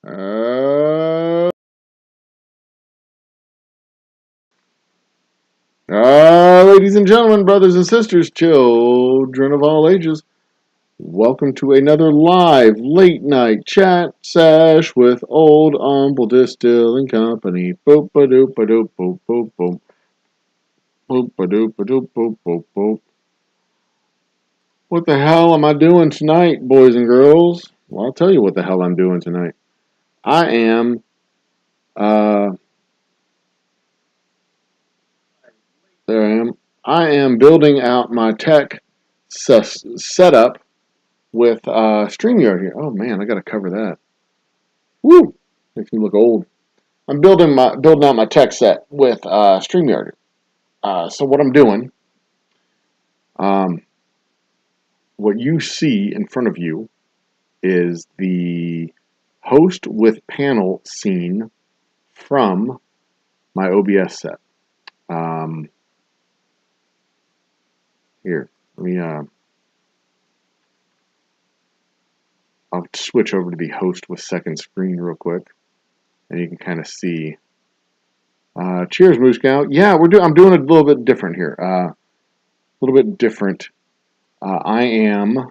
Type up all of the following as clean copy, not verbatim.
Uh, Ladies and gentlemen, brothers and sisters, children of all ages, welcome to another live late night chat sesh with old Humble Distilling Company. Boop a doop a doop boop boop boop. Boop a doop a doop boop boop boop. What the hell am I doing tonight, boys and girls? Well, I'll tell you what the hell I'm doing tonight. I am, uh, there I am. I am building out my tech setup with StreamYard here. Oh man, I got to cover that. Woo! Makes me look old. I'm building out my tech set with StreamYard. So what I'm doing, um, what you see in front of you is the host with panel scene from my OBS set. Um, Here, let me. I'll switch over to the host with second screen real quick, and you can kind of see. Cheers, Moose Scout. Yeah, I'm doing a little bit different here. A little bit different. I am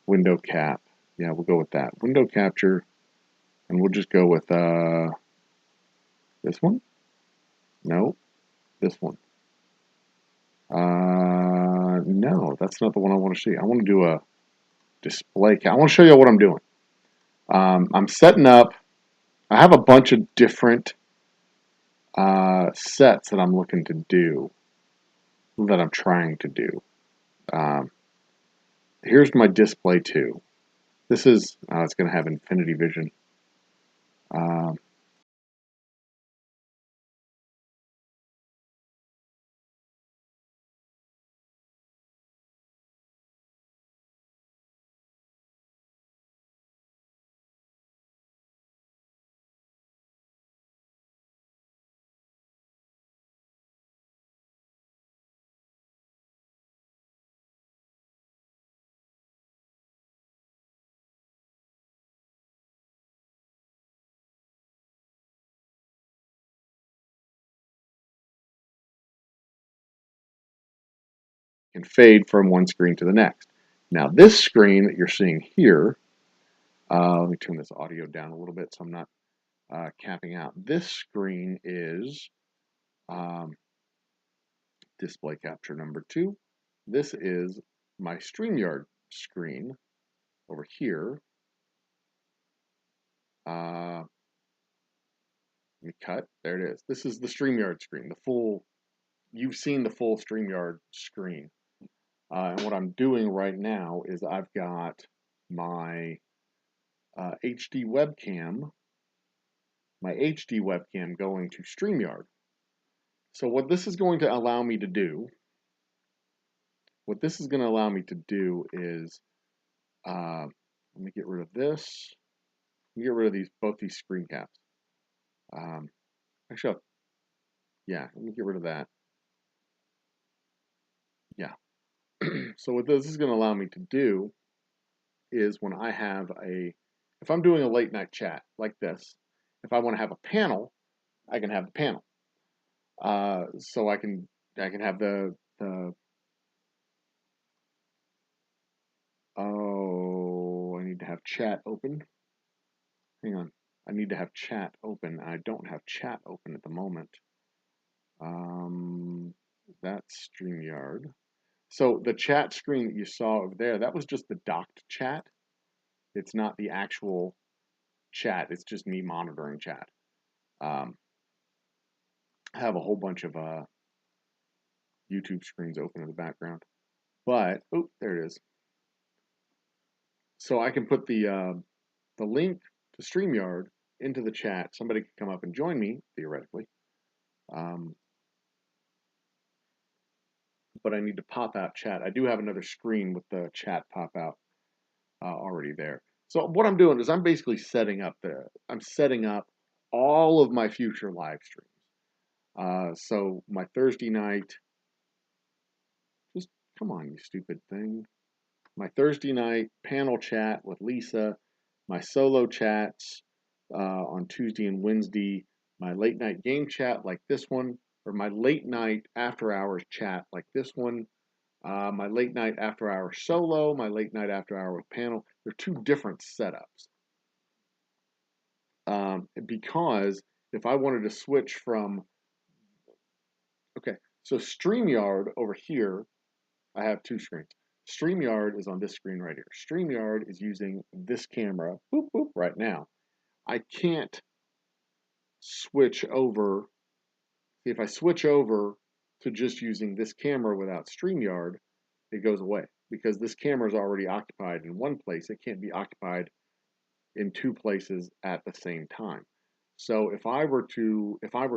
window cap. Yeah, we'll go with that. Window capture, and we'll just go with this one. No, this one. No, that's not the one I want to see. I want to do a display cap. I want to show you what I'm doing. I'm setting up. I have a bunch of different sets that I'm looking to do, that I'm trying to do. Um, Here's my display 2. This is, it's going to have infinity vision. Um, can fade from one screen to the next. Now, this screen that you're seeing here, let me turn this audio down a little bit so I'm not capping out. This screen is um, display capture number 2. This is my StreamYard screen over here. Let me cut. There it is. This is the StreamYard screen, the full. You've seen the full StreamYard screen. And what I'm doing right now is I've got my HD webcam, going to StreamYard. So what this is going to allow me to do, is, let me get rid of this. Let me get rid of both these screen caps. Um, Actually, yeah, let me get rid of that. Yeah. So what this is going to allow me to do is when I have if I'm doing a late night chat like this, if I want to have a panel, I can have the panel. So I can have the I need to have chat open. Hang on, I need to have chat open. I don't have chat open at the moment. That's StreamYard. So the chat screen that you saw over there, that was just the docked chat. It's not the actual chat. It's just me monitoring chat. Um, I have a whole bunch of YouTube screens open in the background. But, oh, there it is. So I can put the link to StreamYard into the chat. Somebody could come up and join me, theoretically. But I need to pop out chat. I do have another screen with the chat pop out already there. So what I'm doing is I'm basically setting up all of my future live streams. So my Thursday night, just come on, you stupid thing. My Thursday night panel chat with Lisa my solo chats on Tuesday and Wednesday, my late night game chat like this one, or my late night after hours chat like this one, my late night after hours solo, my late night after hour with panel. They're two different setups. Because if I wanted to switch from, okay, so StreamYard over here, I have two screens. StreamYard is on this screen right here. StreamYard is using this camera, boop, boop, right now. I can't switch over. See, if I switch over to just using this camera without StreamYard, it goes away because this camera is already occupied in one place. It can't be occupied in two places at the same time. So if I were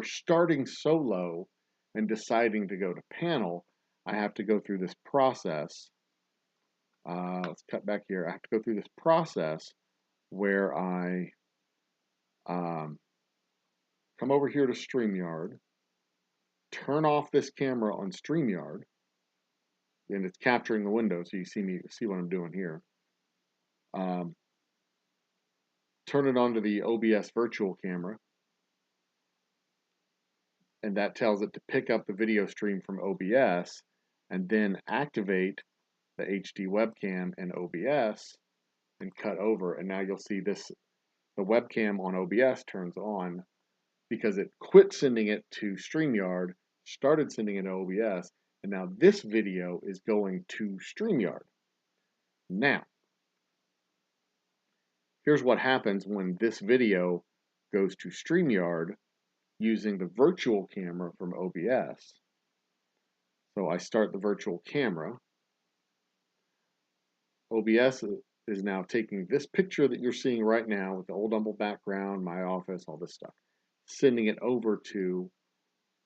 starting solo and deciding to go to panel, I have to go through this process. Let's cut back here. I have to go through this process where I come over here to StreamYard, turn off this camera on StreamYard, and it's capturing the window, so you see what I'm doing here. Turn it on to the OBS virtual camera, and that tells it to pick up the video stream from OBS, and then activate the HD webcam in OBS and cut over. And now you'll see this, the webcam on OBS turns on because it quit sending it to StreamYard, started sending it to OBS, and now this video is going to StreamYard. Now, here's what happens when this video goes to StreamYard using the virtual camera from OBS. So I start the virtual camera. OBS is now taking this picture that you're seeing right now with the old Humble background, my office, all this stuff, sending it over to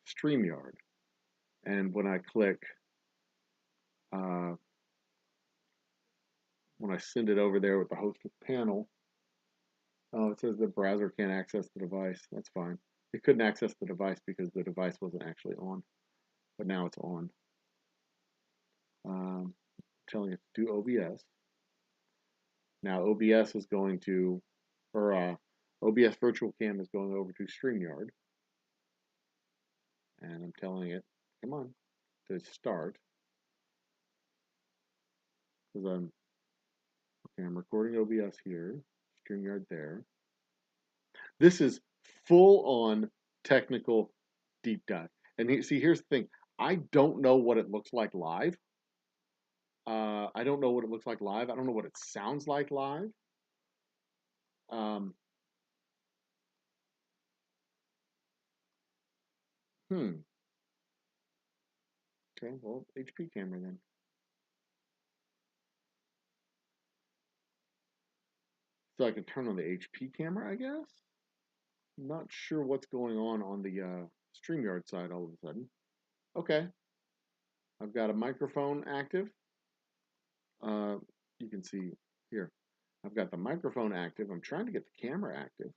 StreamYard. And when I click, when I send it over there with the host panel, oh, it says the browser can't access the device. That's fine. It couldn't access the device because the device wasn't actually on, but now it's on. Telling it to do OBS. Now OBS is going to, or OBS Virtual Cam is going over to StreamYard. And I'm telling it, come on, to start. Because I'm recording OBS here, StreamYard there. This is full on technical deep dive. And see, here's the thing. I don't know what it looks like live. I don't know what it looks like live. I don't know what it sounds like live. Okay, well, HP camera then. So I can turn on the HP camera, I guess? I'm not sure what's going on the StreamYard side all of a sudden. Okay, I've got a microphone active. You can see here, I've got the microphone active. I'm trying to get the camera active.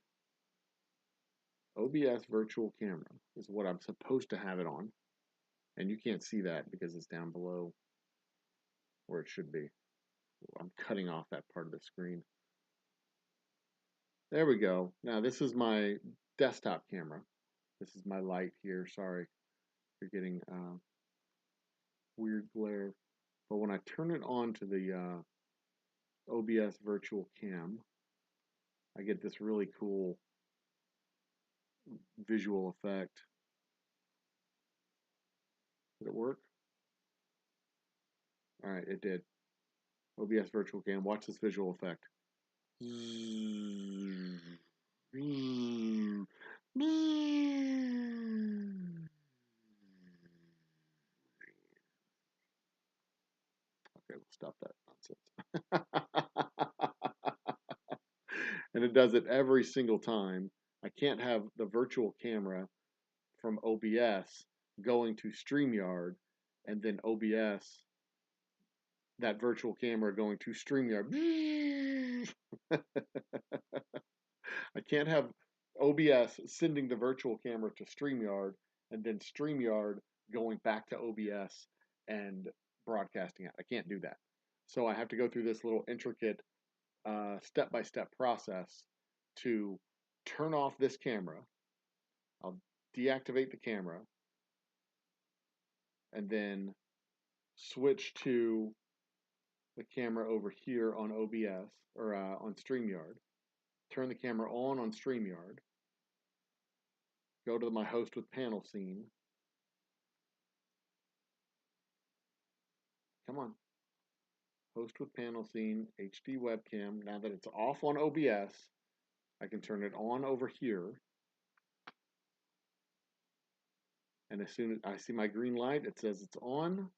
OBS virtual camera is what I'm supposed to have it on. And you can't see that because it's down below where it should be. I'm cutting off that part of the screen. There we go. Now this is my desktop camera. This is my light here. Sorry, you're getting weird glare. But when I turn it on to the OBS virtual cam, I get this really cool visual effect. Did it work? All right, it did. OBS virtual cam. Watch this visual effect. Okay, we'll stop that nonsense. And it does it every single time. I can't have the virtual camera from OBS going to StreamYard and then OBS, that virtual camera going to StreamYard. I can't have OBS sending the virtual camera to StreamYard and then StreamYard going back to OBS and broadcasting it. I can't do that. So I have to go through this little intricate step-by-step process to turn off this camera. I'll deactivate the camera and then switch to the camera over here on OBS or on StreamYard. Turn the camera on StreamYard. Go to my host with panel scene. Come on. Host with panel scene, HD webcam. Now that it's off on OBS, I can turn it on over here. And as soon as I see my green light, it says it's on.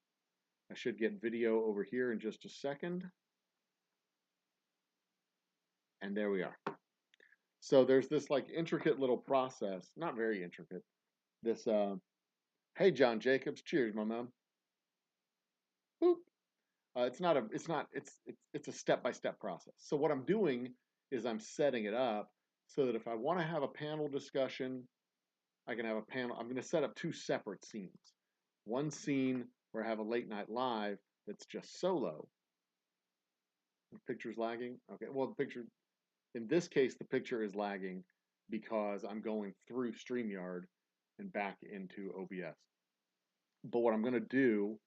I should get video over here in just a second. And there we are. So there's this like intricate little process, not very intricate. This, hey, John Jacobs, cheers, my man. Boop. It's a step-by-step process. So what I'm doing is I'm setting it up so that if I want to have a panel discussion, I can have a panel. I'm going to set up two separate scenes. One scene where I have a late night live that's just solo. The picture's lagging. Okay, well, the picture, in this case, the picture is lagging because I'm going through StreamYard and back into OBS. But what I'm going to do,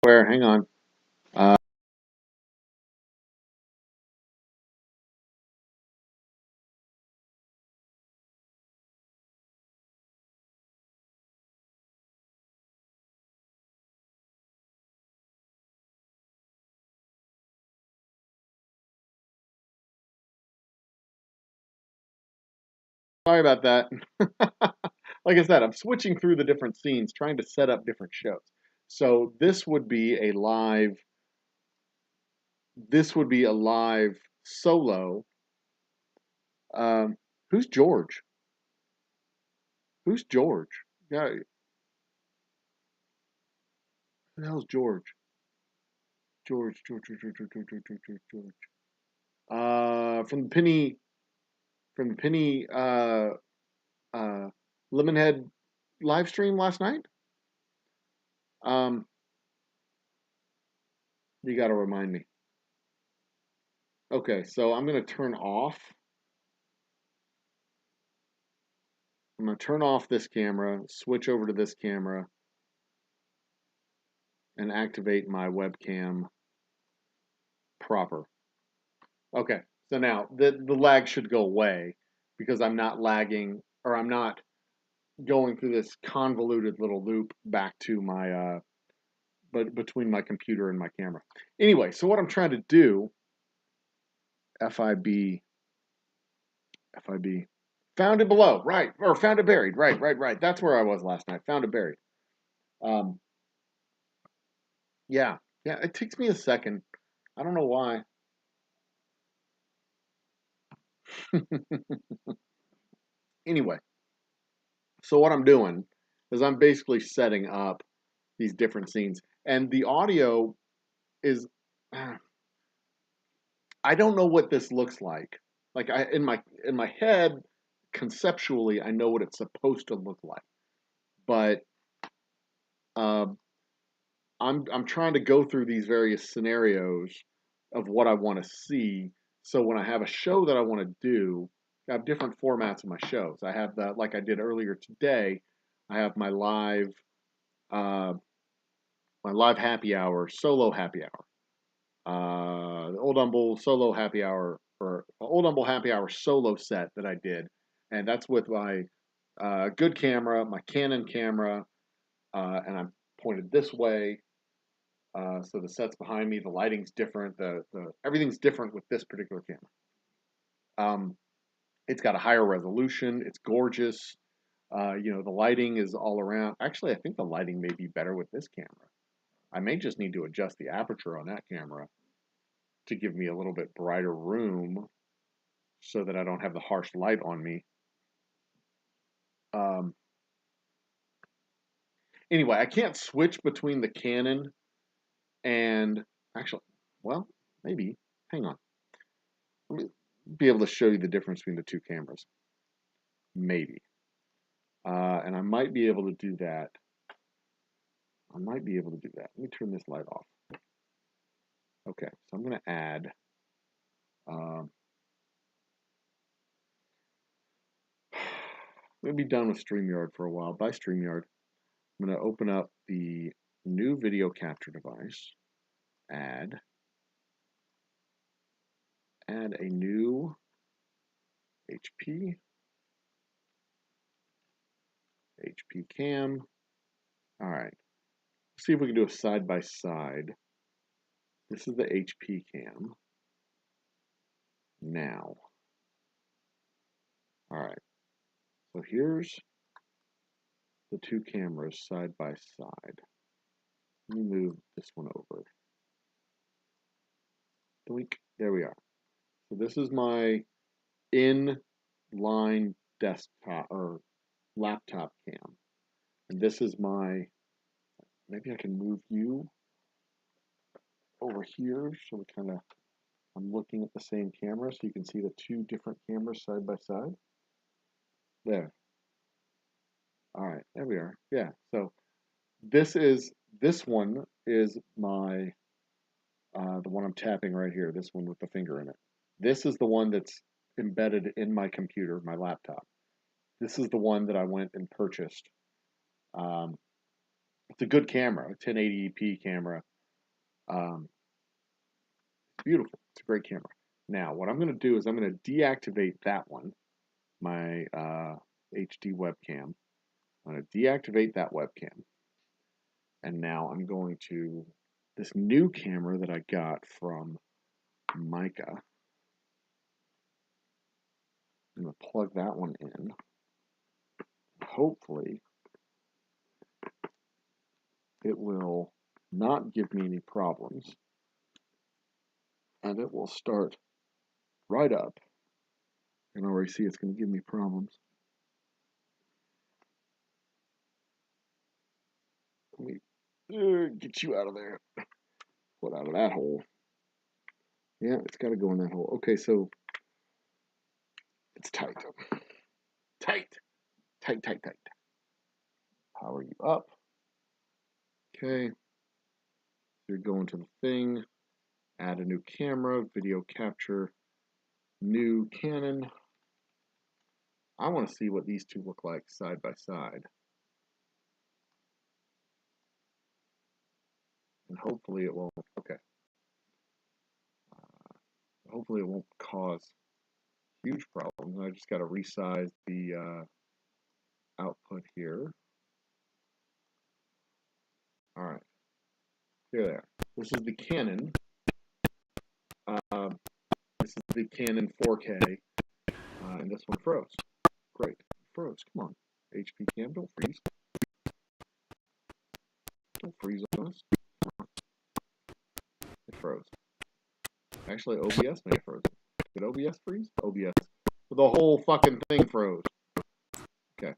hang on. Sorry about that. Like I said, I'm switching through the different scenes, trying to set up different shows. So this would be a live solo. Who's George? Who's George? Yeah, who the hell's George? George. From the Penny Lemonhead live stream last night. You got to remind me. Okay, so I'm going to turn off. I'm going to turn off this camera, switch over to this camera, and activate my webcam proper. Okay, so now the lag should go away because I'm not lagging, or I'm not going through this convoluted little loop back to my but between my computer and my camera. Anyway, so what I'm trying to do, FIB, found it below, right, or found it buried, right. That's where I was last night. Found it buried. Yeah, it takes me a second. I don't know why. Anyway, so what I'm doing is I'm basically setting up these different scenes, and the audio is, I don't know what this looks like. Like in my head, conceptually, I know what it's supposed to look like, but uh, I'm trying to go through these various scenarios of what I want to see. So when I have a show that I want to do, I have different formats of my shows. I have the, like I did earlier today, I have uh, my live happy hour, solo happy hour, the Old Humble solo happy hour, or Old Humble happy hour solo set that I did, and that's with my good camera, my Canon camera, and I'm pointed this way. So the set's behind me, the lighting's different, the everything's different with this particular camera. It's got a higher resolution, it's gorgeous. The lighting is all around. Actually, I think the lighting may be better with this camera. I may just need to adjust the aperture on that camera to give me a little bit brighter room so that I don't have the harsh light on me. Anyway, I can't switch between the Canon and, actually, well, maybe. Hang on. Let me be able to show you the difference between the two cameras. Maybe. And I might be able to do that. Let me turn this light off. Okay, so I'm going to add. I'm going to be done with StreamYard for a while. By StreamYard, I'm going to open up the new video capture device. Add a new HP cam. All right. Let's see if we can do a side by side. This is the HP cam. Now. All right. So here's the two cameras side by side. Let me move this one over. Doink. There we are. So this is my inline desktop or laptop cam. And this is my, maybe I can move you over here so we kind of, I'm looking at the same camera so you can see the two different cameras side by side. There. All right, there we are. Yeah, so this one is my, the one I'm tapping right here, this one with the finger in it. This is the one that's embedded in my computer, my laptop. This is the one that I went and purchased. It's a good camera, a 1080p camera. It's beautiful. It's a great camera. Now, what I'm going to do is I'm going to deactivate that one, my HD webcam. I'm going to deactivate that webcam. And now I'm going to, this new camera that I got from Mica, I'm going to plug that one in. Hopefully, it will not give me any problems. And it will start right up. I can already see it's going to give me problems. Let me get you out of there. What out of that hole? Yeah, it's got to go in that hole. Okay, so it's tight. Tight. Power you up. Okay. You're going to the thing. Add a new camera, video capture, new Canon. I want to see what these two look like side by side. And hopefully it won't, okay. Hopefully it won't cause huge problems. I just got to resize the output here. All right. Here they are. This is the Canon. This is the Canon 4K. And this one froze. Great. Froze. Come on. HP cam, don't freeze. Don't freeze on us. It froze. Actually, OBS may have frozen. Did OBS freeze? OBS. The whole fucking thing froze. Okay.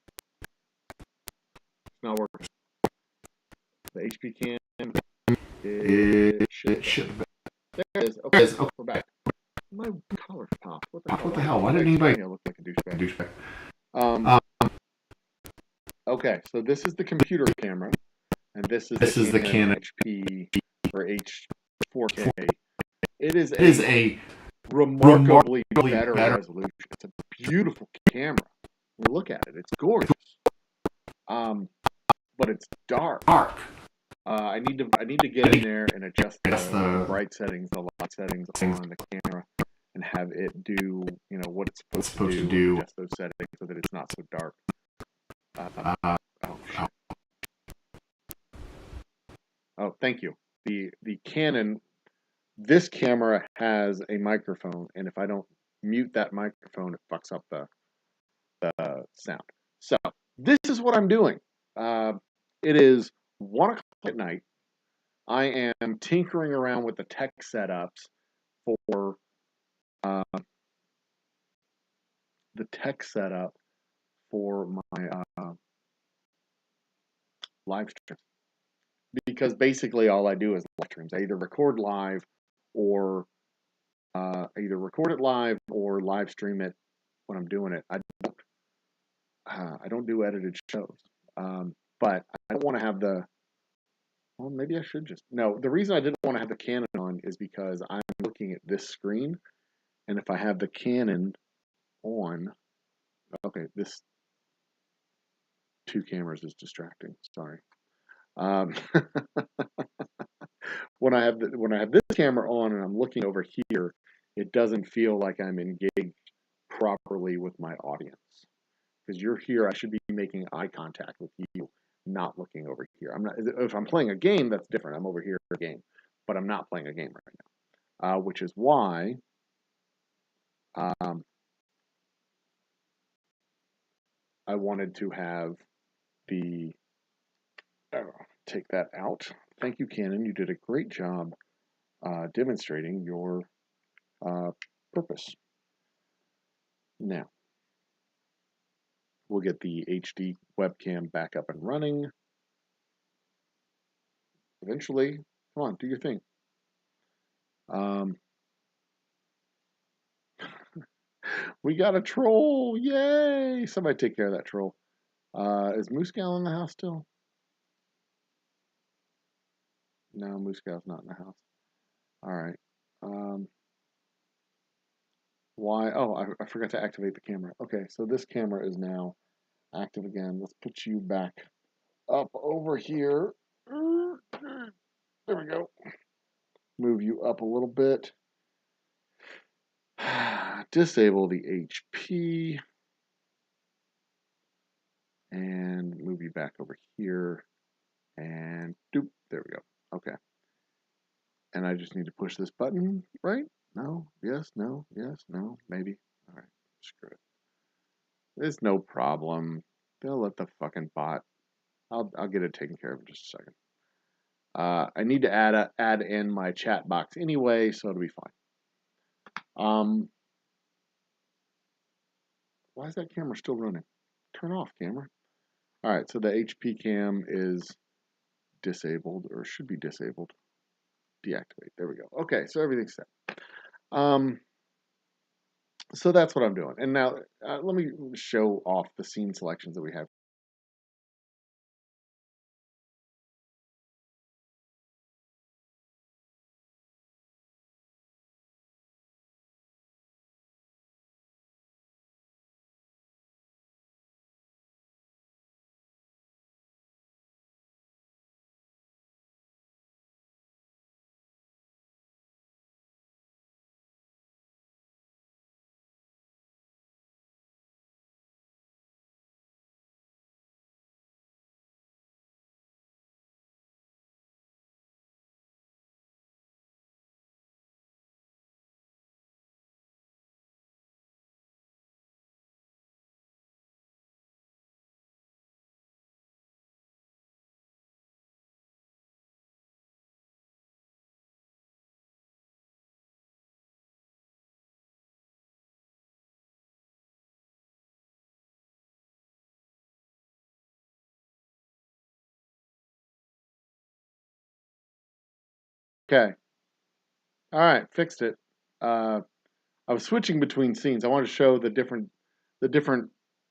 It's not working. The HP cam. It should. There it is. Okay, we're back. My collar popped. What the hell? Why didn't anybody? I look like a douchebag. Okay, so this is the computer camera, and this is the Canon HP or H4K. It is a remarkably better resolution. It's a beautiful camera. Look at it; it's gorgeous. But it's dark. I need to get in there and adjust the bright settings, the light settings on the camera, and have it do what it's supposed to do. Adjust those settings so that it's not so dark. Oh, thank you. The Canon, this camera has a microphone, and if I don't mute that microphone, it fucks up the sound. So this is what I'm doing. It is 1 o'clock at night. I am tinkering around with the tech setups for the tech setup for my live streams. Because basically all I do is live streams. I either record live or live stream it when I'm doing it. I don't I don't do edited shows, but I don't want to have the. Well, maybe I should just. No, the reason I didn't want to have the Canon on is because I'm looking at this screen, and if I have the Canon on, okay, this two cameras is distracting. Sorry. Um, when I have this camera on and I'm looking over here, it doesn't feel like I'm engaged properly with my audience. Because you're here, I should be making eye contact with you, not looking over here. I'm not. If I'm playing a game, that's different. I'm over here for a game, but I'm not playing a game right now, which is why um, I wanted to have the. Take that out. Thank you, Canon. You did a great job demonstrating your purpose. Now, we'll get the HD webcam back up and running. Eventually, come on, do your thing. We got a troll! Yay! Somebody take care of that troll. Is Moose Gal in the house still? No, Moose Gal's not in the house. All right. Why? Oh, I forgot to activate the camera. Okay, so this camera is now active again. Let's put you back up over here. There we go. Move you up a little bit. Disable the HP. And move you back over here. And doop. There we go. Okay. And I just need to push this button, right? No, yes, no, yes, no, maybe. All right, screw it. There's no problem. They'll let the fucking bot. I'll get it taken care of in just a second. I need to add in my chat box anyway, so it'll be fine. Why is that camera still running? Turn off camera. All right, so the HP cam is disabled, or should be disabled. Deactivate. There we go. Okay, so everything's set. So that's what I'm doing. And now let me show off the scene selections that we have. Okay. All right, fixed it. I was switching between scenes. I wanted to show the different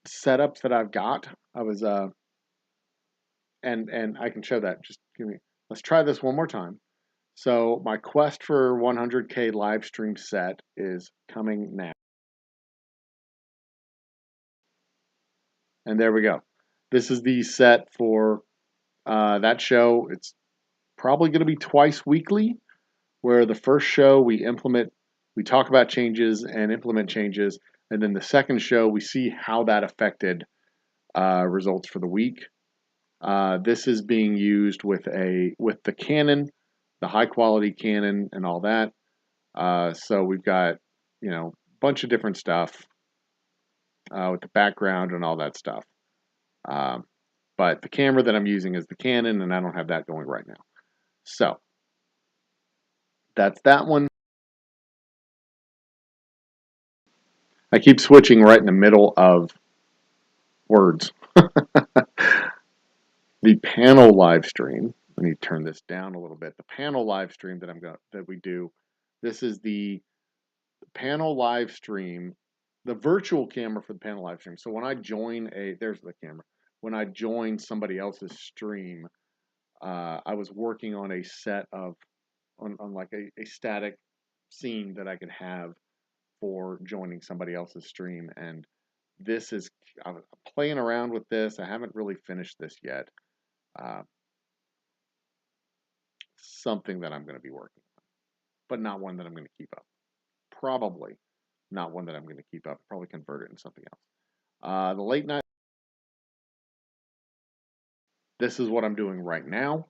setups that I've got. I was and I can show that. Just give me. Let's try this one more time. So my quest for 100K live stream set is coming now. And there we go. This is the set for that show. It's probably going to be twice weekly, where the first show we talk about changes and implement changes, and then the second show we see how that affected results for the week. This is being used with the Canon, the high quality Canon, and all that. So we've got a bunch of different stuff with the background and all that stuff. But the camera that I'm using is the Canon, and I don't have that going right now. So that's that one. I keep switching right in the middle of words. The panel live stream. Let me turn this down a little bit. The panel live stream that we do. This is the panel live stream the virtual camera for the panel live stream. So when I join there's the camera. When I join somebody else's stream, I was working on a set of, on like a static scene that I could have for joining somebody else's stream. And this is, I'm playing around with this. I haven't really finished this yet. Uh, Something that I'm going to be working on, but not one that I'm going to keep up. Probably not one that I'm going to keep up. Probably convert it into something else. The late night. This is what I'm doing right now.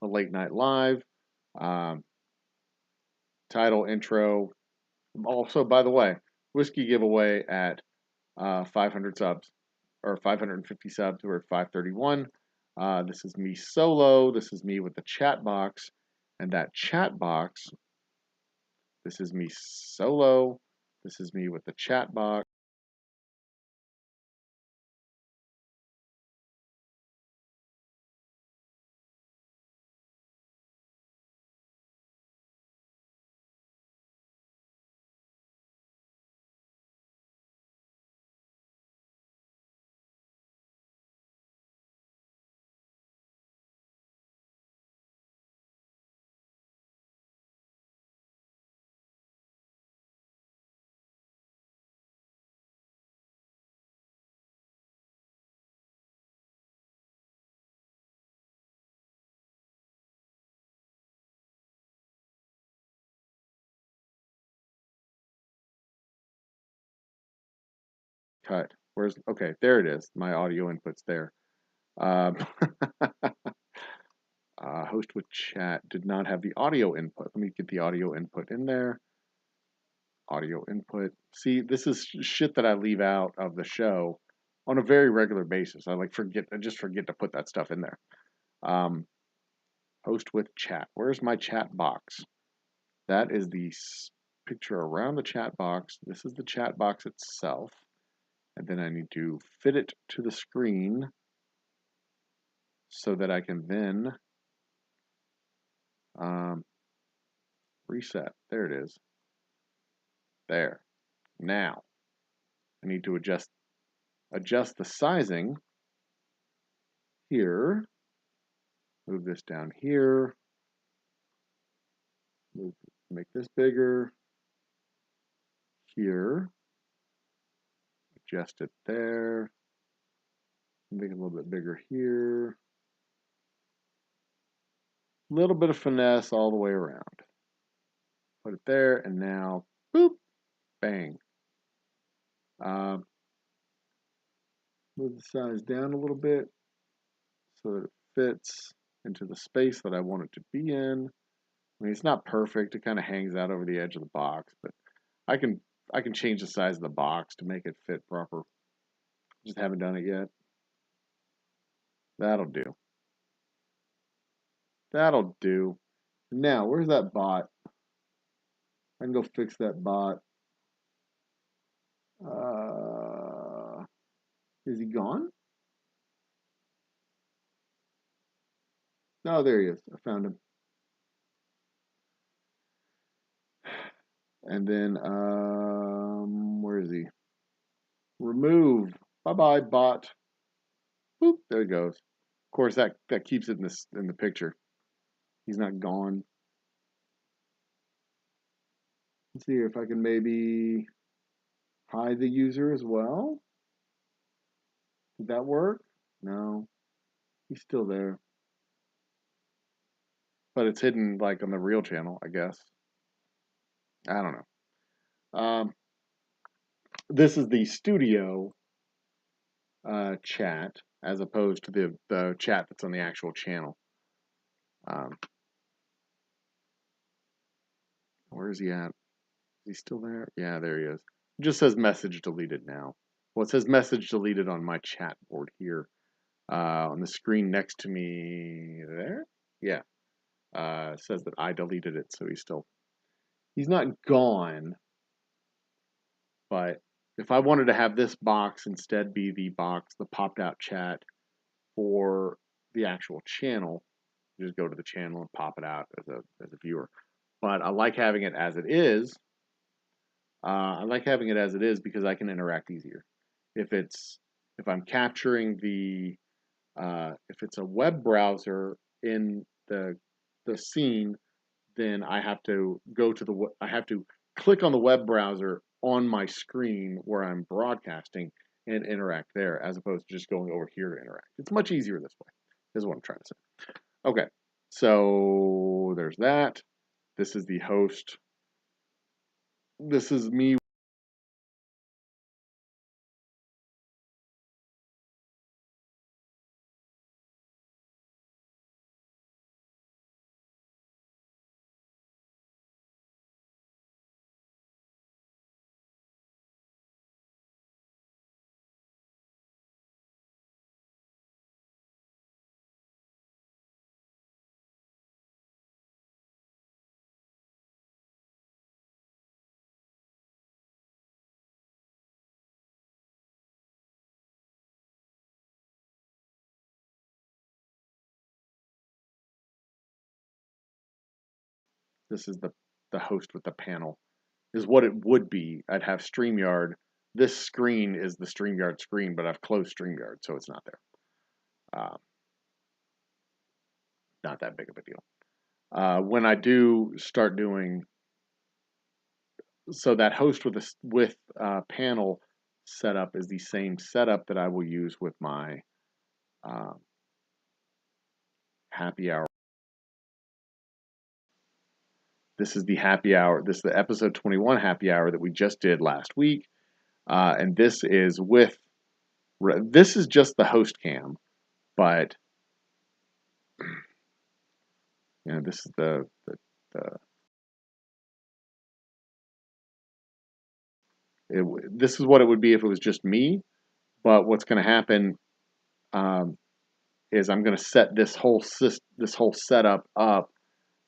The late night live. Um, Title, intro. Also, by the way, whiskey giveaway at 500 subs or 550 subs. We're at 531. This is me solo. This is me with the chat box, and that chat box. This is me solo. This is me with the chat box. Cut. Where's, okay, there it is. My audio input's there. Um, host with chat did not have the audio input. Let me get the audio input in there. Audio input. See, this is shit that I leave out of the show on a very regular basis. I just forget to put that stuff in there. Um, Host with chat. Where's my chat box? That is the picture around the chat box. This is the chat box itself. And then I need to fit it to the screen so that I can then reset. There it is. There. Now, I need to adjust the sizing here. Move this down here. Make this bigger. Here. Adjust it there. Make it a little bit bigger here. A little bit of finesse all the way around. Put it there, and now, boop, bang. Move the size down a little bit so that it fits into the space that I want it to be in. I mean, it's not perfect. It kind of hangs out over the edge of the box, but I can change the size of the box to make it fit proper. Just haven't done it yet. That'll do. That'll do. Now, where's that bot? I can go fix that bot. Is he gone? No, there he is. I found him. And then, where is he? Remove. Bye-bye, bot. Boop, there he goes. Of course, that keeps it in the picture. He's not gone. Let's see if I can maybe hide the user as well. Did that work? No. He's still there. But it's hidden like on the real channel, I guess. I don't know. This is the studio chat as opposed to the chat that's on the actual channel. Where is he at? Is he still there? Yeah, there he is. It just says message deleted now. Well, it says message deleted on my chat board here. On the screen next to me there? Yeah. It says that I deleted it, so he's not gone. But if I wanted to have this box instead be the box, the popped out chat for the actual channel, you just go to the channel and pop it out as a viewer. But I like having it as it is I like having it as it is because I can interact easier. If I'm capturing if it's a web browser in the scene, then I have to I have to click on the web browser on my screen where I'm broadcasting and interact there, as opposed to just going over here to interact. It's much easier this way, is what I'm trying to say. Okay, so there's that. This is the host. This is me. This is the host with the panel. Is what it would be. I'd have StreamYard. This screen is the StreamYard screen, but I've closed StreamYard, so it's not there. Not that big of a deal. When I do start doing, so that host with panel setup is the same setup that I will use with my uh, happy hour. This is the happy hour. This is the episode 21 happy hour that we just did last week, and this is with. This is just the host cam, but this is this is what it would be if it was just me. But what's going to happen um, is I'm going to set this whole setup up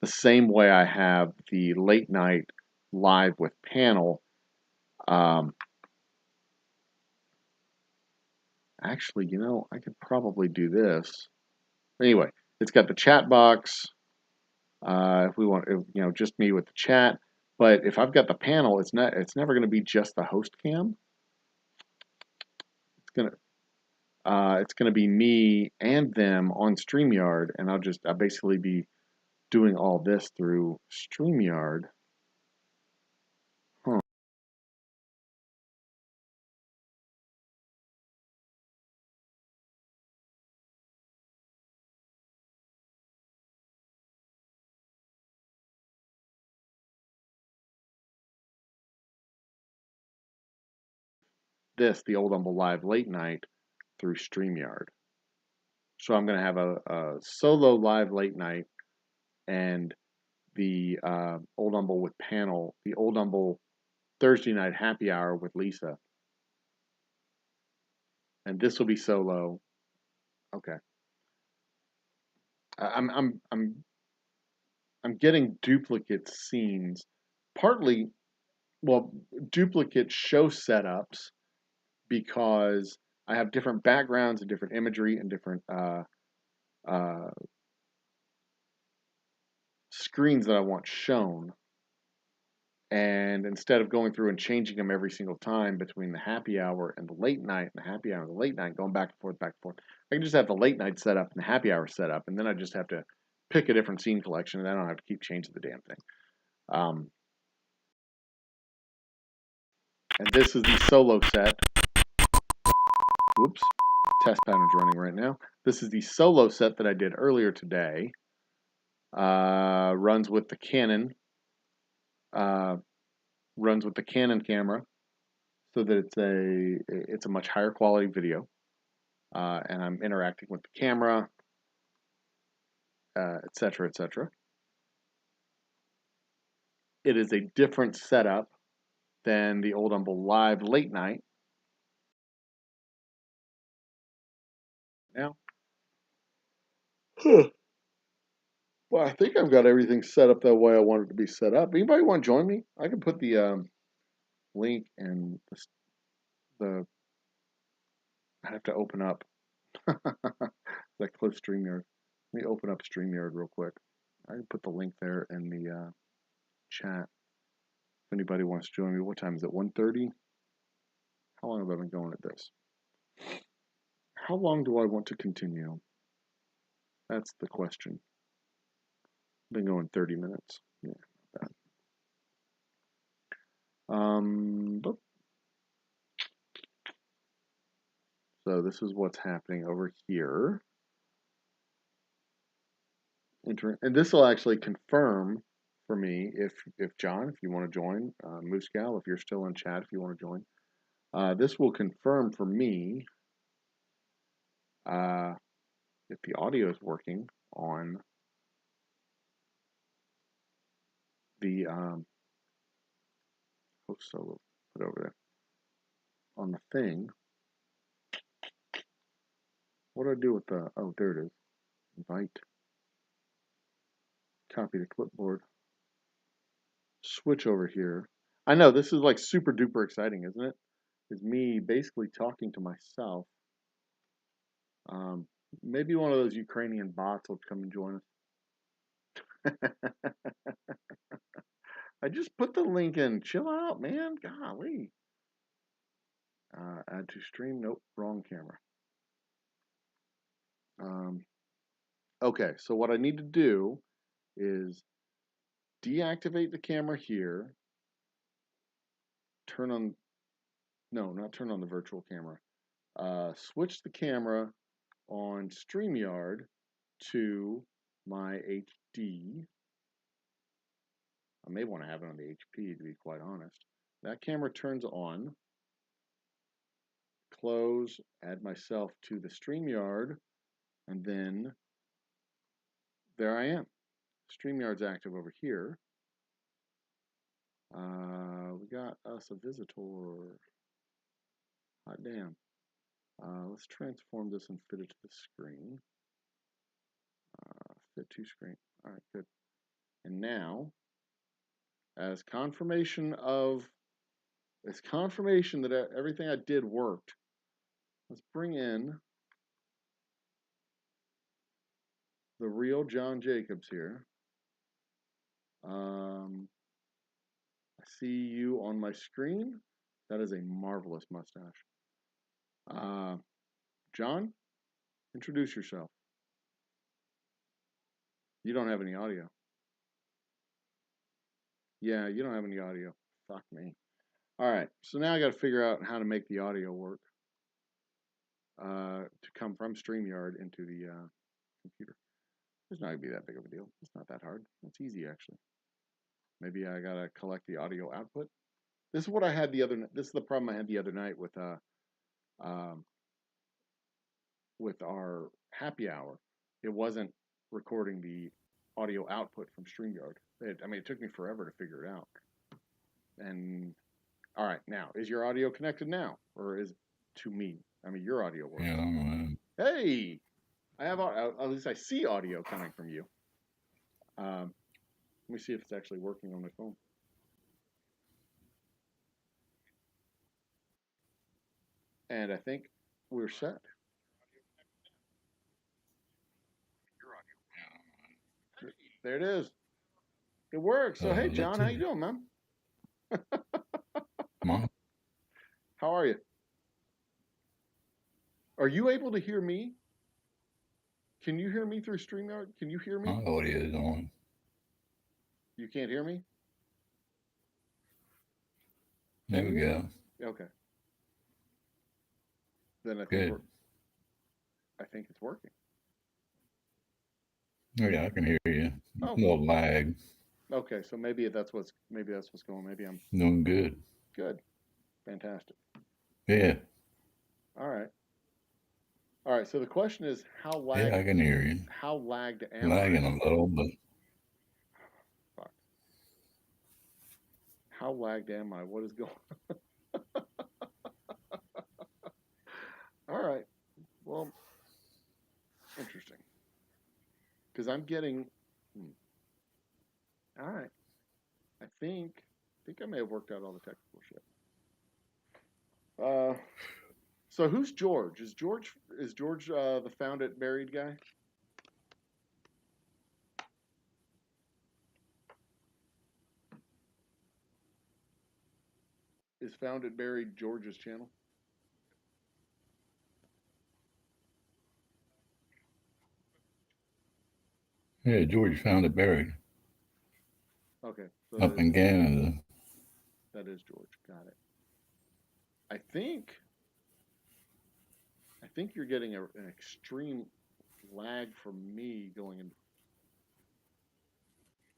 the same way I have the late night live with panel. Um, Actually, I could probably do this. Anyway, it's got the chat box. If we want, just me with the chat. But if I've got the panel, it's not. It's never going to be just the host cam. It's gonna be me and them on StreamYard, and I'll basically be doing all this through StreamYard. Huh. The Old Humble Live Late Night, through StreamYard. So I'm going to have a solo live late night and the Old Humble with panel, the Old Humble Thursday night happy hour with Lisa. And this will be solo. Okay. I'm getting duplicate scenes, partly, well, duplicate show setups because I have different backgrounds and different imagery and different uh, screens that I want shown. And instead of going through and changing them every single time between the happy hour and the late night, and the happy hour and the late night, going back and forth, I can just have the late night set up and the happy hour set up, and then I just have to pick a different scene collection, and I don't have to keep changing the damn thing. And this is the solo set. Whoops. Test pattern's running right now. This is the solo set that I did earlier today. Runs with the Canon. Runs with the Canon camera, so that it's a much higher quality video, and I'm interacting with the camera, etc., etc. It is a different setup than the Old Humble Live Late Night. Now, well, I think I've got everything set up that way I want it to be set up. Anybody want to join me? I can put the link and the I have to open up. Like close StreamYard. Let me open up StreamYard real quick. I can put the link there in the chat. If anybody wants to join me, what time is it? 1:30? How long have I been going at this? How long do I want to continue? That's the question. I've been going 30 minutes. Yeah, not bad. So this is what's happening over here. And this will actually confirm for me if John, if you want to join, Moose Gal, if you're still in chat, if you want to join, this will confirm for me if the audio is working on the host solo. Put over there on the thing. What do I do with the? Oh, there it is. Invite. Copy the clipboard. Switch over here. I know this is like super duper exciting, isn't it? It's me basically talking to myself. Maybe one of those Ukrainian bots will come and join us. I just put the link in. Chill out, man. Golly. Add to stream. Nope, wrong camera. Okay, so what I need to do is deactivate the camera here. Turn on, no, not turn on the virtual camera. Switch the camera on StreamYard to my HD. I may want to have it on the HP to be quite honest. That camera turns on. Close, add myself to the StreamYard, and then there I am. StreamYard's active over here. We got us a visitor. Hot damn. Let's transform this and fit it to the screen. Fit to screen. All right, good. And now, as confirmation that everything I did worked, let's bring in the real John Jacobs here. I see you on my screen. That is a marvelous mustache. John, introduce yourself. You don't have any audio. Yeah, you don't have any audio. Fuck me. All right, so now I got to figure out how to make the audio work to come from StreamYard into the computer. It's not going to be that big of a deal. It's not that hard. It's easy, actually. Maybe I got to collect the audio output. This is what I had the other night. This is the problem I had the other night with our happy hour. It wasn't recording the audio output from StreamYard. It took me forever to figure it out. And all right, now is your audio connected now, or is it to me? Your audio works. Yeah, man. Hey, I have at least I see audio coming from you. Let me see if it's actually working on my phone. And I think we're set. There it is. It works. So hey, John, how you doing, man? Mom? How are you? Are you able to hear me? Can you hear me through StreamYard? Can you hear me? My audio is on. You can't hear me? There we go. Okay. Then I Good. think it's working. Oh, yeah, I can hear you. Oh. More lag. Okay, so maybe that's what's going. Maybe I'm Doing good. good. Fantastic. Yeah. All right. So the question is, how lagged? Yeah, I can hear you. How lagged am Lagging I? a little, but Fuck. How lagged am I? What is going? All right. Well, interesting. Because I'm getting. All right. I think I may have worked out all the technical shit. So who's George? Is George the Found It Buried guy? is Found It Buried George's channel? Yeah, George found it buried Okay, so up in Canada. that is George. Got it. I think you're getting an extreme lag from me going in.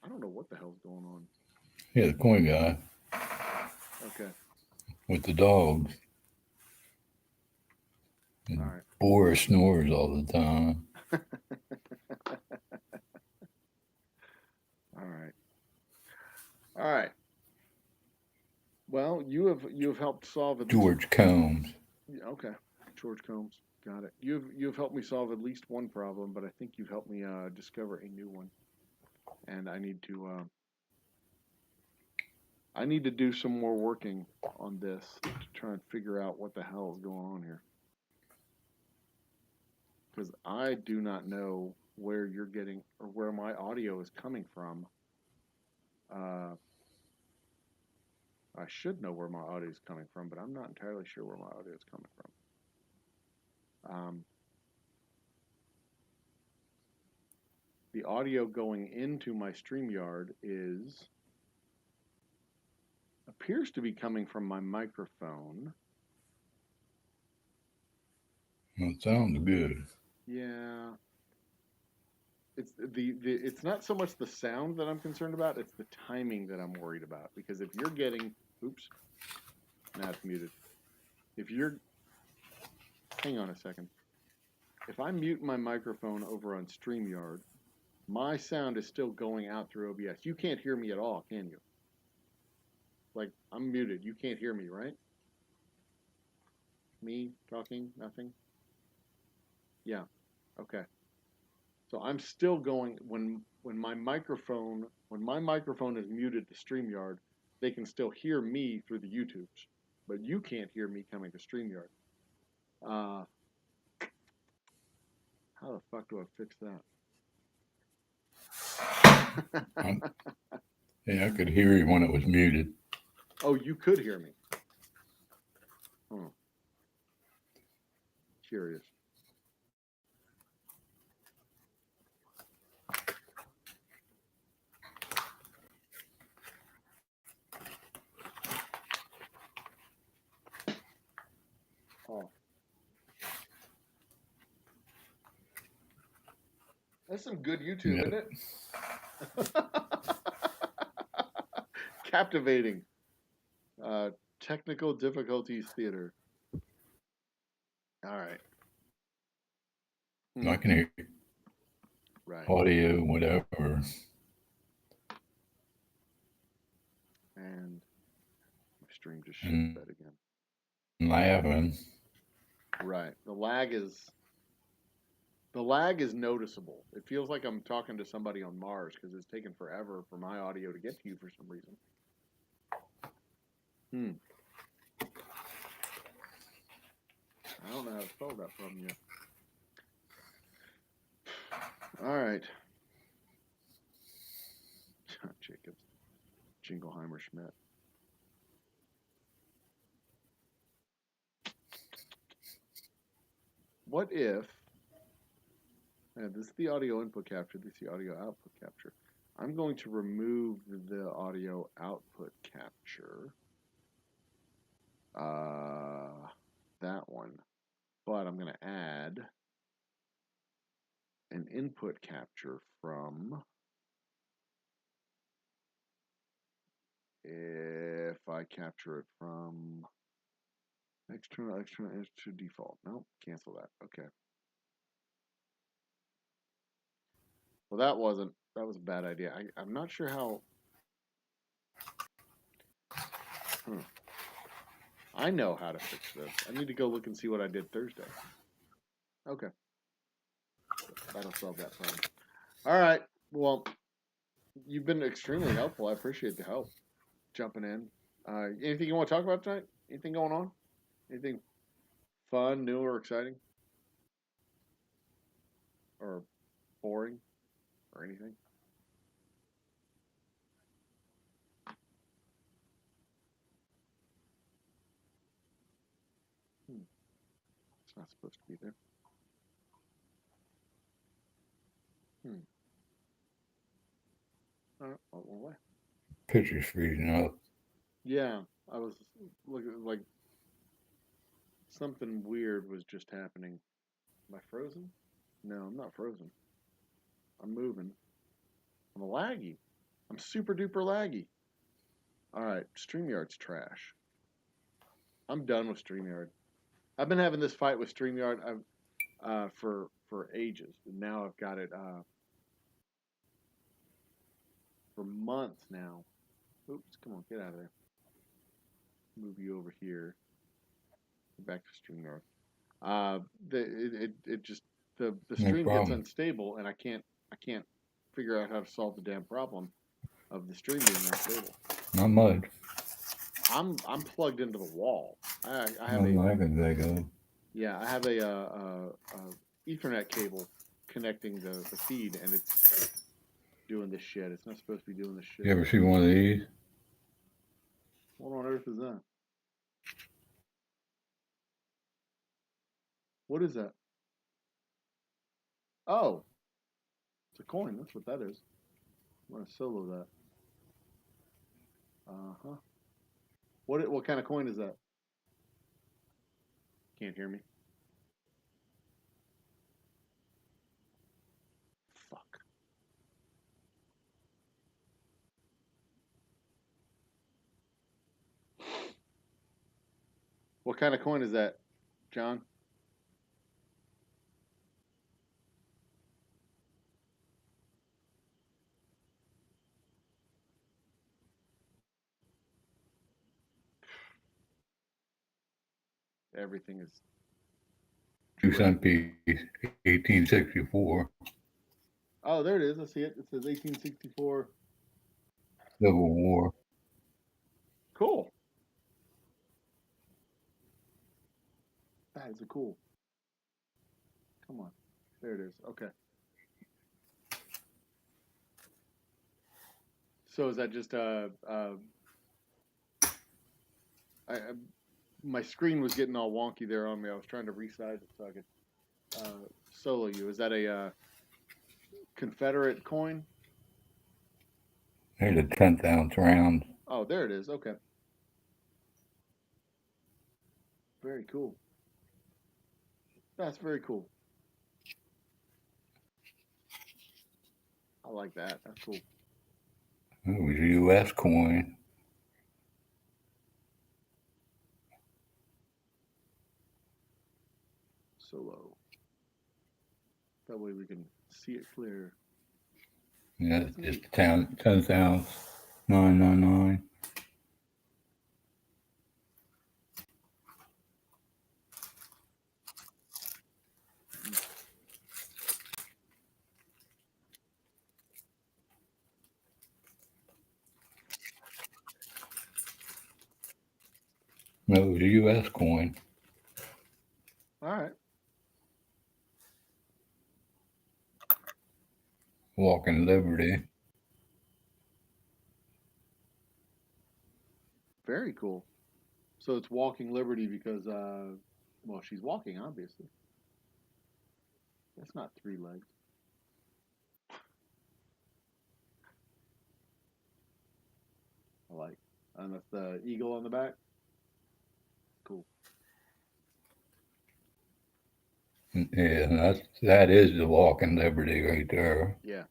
I don't know what the hell's going on. Yeah, the coin guy Okay, with the dogs. all And right. Boris snores all the time. All right. All right. Well, you have helped solve at least. George Combs. Okay, George Combs. Got it. You've helped me solve at least one problem, but I think you've helped me discover a new one, and I need to do some more working on this to try and figure out what the hell is going on here, because I do not know where you're getting or where my audio is coming from. Uh, I should know where my audio is coming from, but I'm not entirely sure where my audio is coming from. The audio going into my StreamYard appears to be coming from my microphone. Well, it sounds good. Yeah. It's not so much the sound that I'm concerned about, it's the timing that I'm worried about. Because if you're getting oops, now it's muted. If you're hang on a second. If I mute my microphone over on StreamYard, my sound is still going out through OBS. You can't hear me at all, can you? Like, I'm muted. You can't hear me, right? Me talking, nothing? Yeah. Okay. So I'm still going when my microphone is muted to StreamYard, they can still hear me through the YouTubes, but you can't hear me coming to StreamYard. How the fuck do I fix that? Yeah, I could hear you when it was muted. Oh, you could hear me. Hmm. Curious. Oh. That's some good YouTube, Yeah. isn't it? Captivating. Technical difficulties theater. All right. I can hear Right. audio, whatever. And my stream just shit And the bed again. laughing. Right. The lag is noticeable. It feels like I'm talking to somebody on Mars because it's taken forever for my audio to get to you for some reason. I don't know how to solve that problem yet. All right. Jacobs. Jingleheimer Schmidt. What if, and this is the audio input capture, this is the audio output capture. I'm going to remove the audio output capture. That one. But I'm going to add an input capture from, if I capture it from external is to default. No, cancel that. Okay. Well, that was a bad idea. I'm not sure how. I know how to fix this. I need to go look and see what I did Thursday. Okay. That'll solve that problem. All right. Well, you've been extremely helpful. I appreciate the help. Jumping in. Anything you want to talk about tonight? Anything going on? Anything fun, new, or exciting? Or boring? Or anything? It's not supposed to be there. All right, away. Picture's freezing up. Yeah, I was looking like something weird was just happening. Am I frozen? No, I'm not frozen. I'm moving. I'm a laggy. I'm super duper laggy. All right, StreamYard's trash. I'm done with StreamYard. I've been having this fight with StreamYard for ages, and now I've got it for months now. Oops, come on, get out of there. Move you over here. Back to StreamYard. It just the No stream gets problem. unstable, and I can't figure out how to solve the damn problem of the stream being unstable. Not much. I'm plugged into the wall. I have Nothing a I can think of. yeah, I have a Ethernet cable connecting the feed, and it's doing this shit. It's not supposed to be doing this shit. You ever see one of these? What on earth is that? What is that? Oh, it's a coin. That's what that is. I'm gonna solo that. Uh-huh. What kind of coin is that? Can't hear me. Fuck. What kind of coin is that, John? Everything is. Two cent piece, 1864. Oh, there it is. I see it. It says 1864. Civil War. Cool. That is a cool. Come on. There it is. Okay. So is that just my screen was getting all wonky there on me. I was trying to resize it so I could solo you. Is that a Confederate coin? Here's a 10th ounce round. Oh, there it is. Okay. Very cool. That's very cool. I like that. That's cool. It was a U.S. coin. Solo. That way we can see it clear. Yeah, it's 10th ounce, 999. No, it was a U.S. coin. All right. Walking Liberty. Very cool. So it's walking Liberty because, well, she's walking, obviously. That's not 3 legs. I like. And that's the eagle on the back. Cool. Yeah, that is the Walking Liberty right there. Yeah.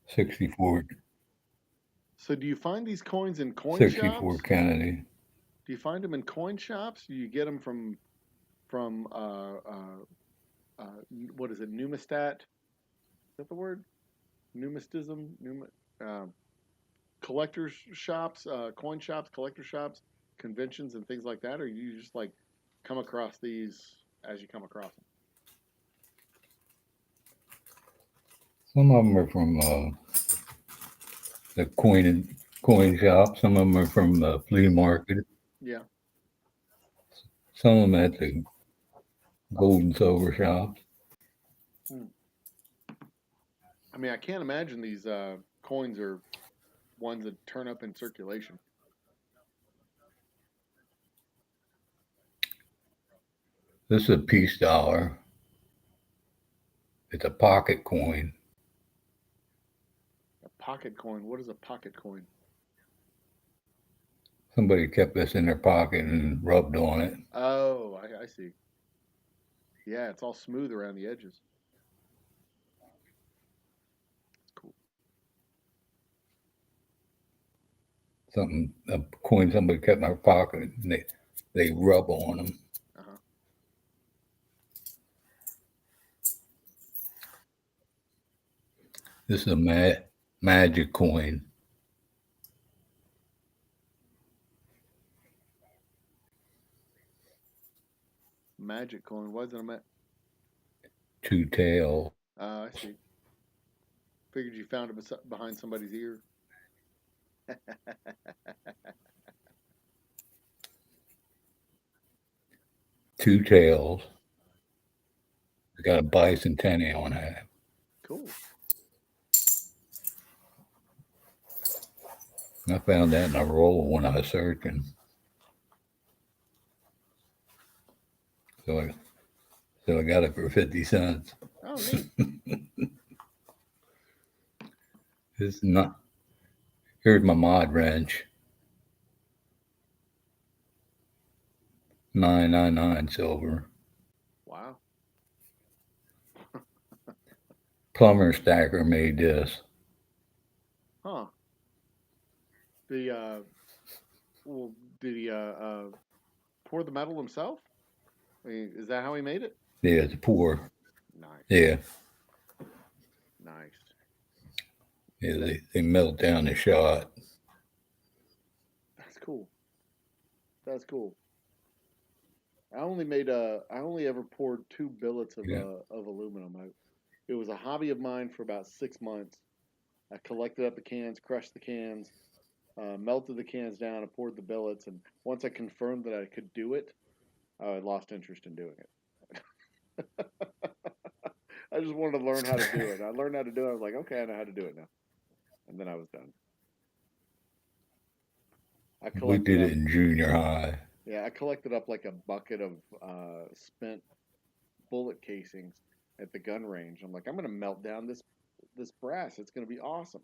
'64. So do you find these coins in coin 64 shops? Kennedy. Do you find them in coin shops? Do you get them from what is it? Numistat? Is that the word? Numistism? Collectors shops, coin shops, collector shops, conventions, and things like that, or you just like come across these as you come across them? Some of them are from the coin shop. Some of them are from the flea market. Yeah. Some of them at the gold and silver shops. I mean, I can't imagine these coins are ones that turn up in circulation. This is a peace dollar. It's a pocket coin. A pocket coin. What is a pocket coin? Somebody kept this in their pocket and rubbed on it. Oh, I see. Yeah, it's all smooth around the edges. It's cool. A coin somebody kept in their pocket and they rub on them. Uh-huh. This is a magic coin. Magic coin. Why is it a 2 tails. I see. Figured you found it behind somebody's ear. 2 tails. It's got a bicentennial on it. Cool. I found that in a roll when I was searching. So I got it for 50 cents. Oh, neat. This is not. Here's my mod wrench. $9.99 silver. Wow. Plumber Stacker made this. Huh. Well, did he pour the metal himself? I mean, is that how he made it? Yeah, it's poor. Nice. Yeah. Nice. Yeah, they melt down the shot. That's cool. That's cool. I only ever poured 2 billets of aluminum. It was a hobby of mine for about 6 months. I collected up the cans, crushed the cans, melted the cans down, and poured the billets. And once I confirmed that I could do it, I lost interest in doing it. I just wanted to learn how to do it. I learned how to do it. I was like, okay, I know how to do it now. And then I was done. We did it in junior high. Yeah, I collected up like a bucket of spent bullet casings at the gun range. I'm like, I'm gonna melt down this brass. It's gonna be awesome.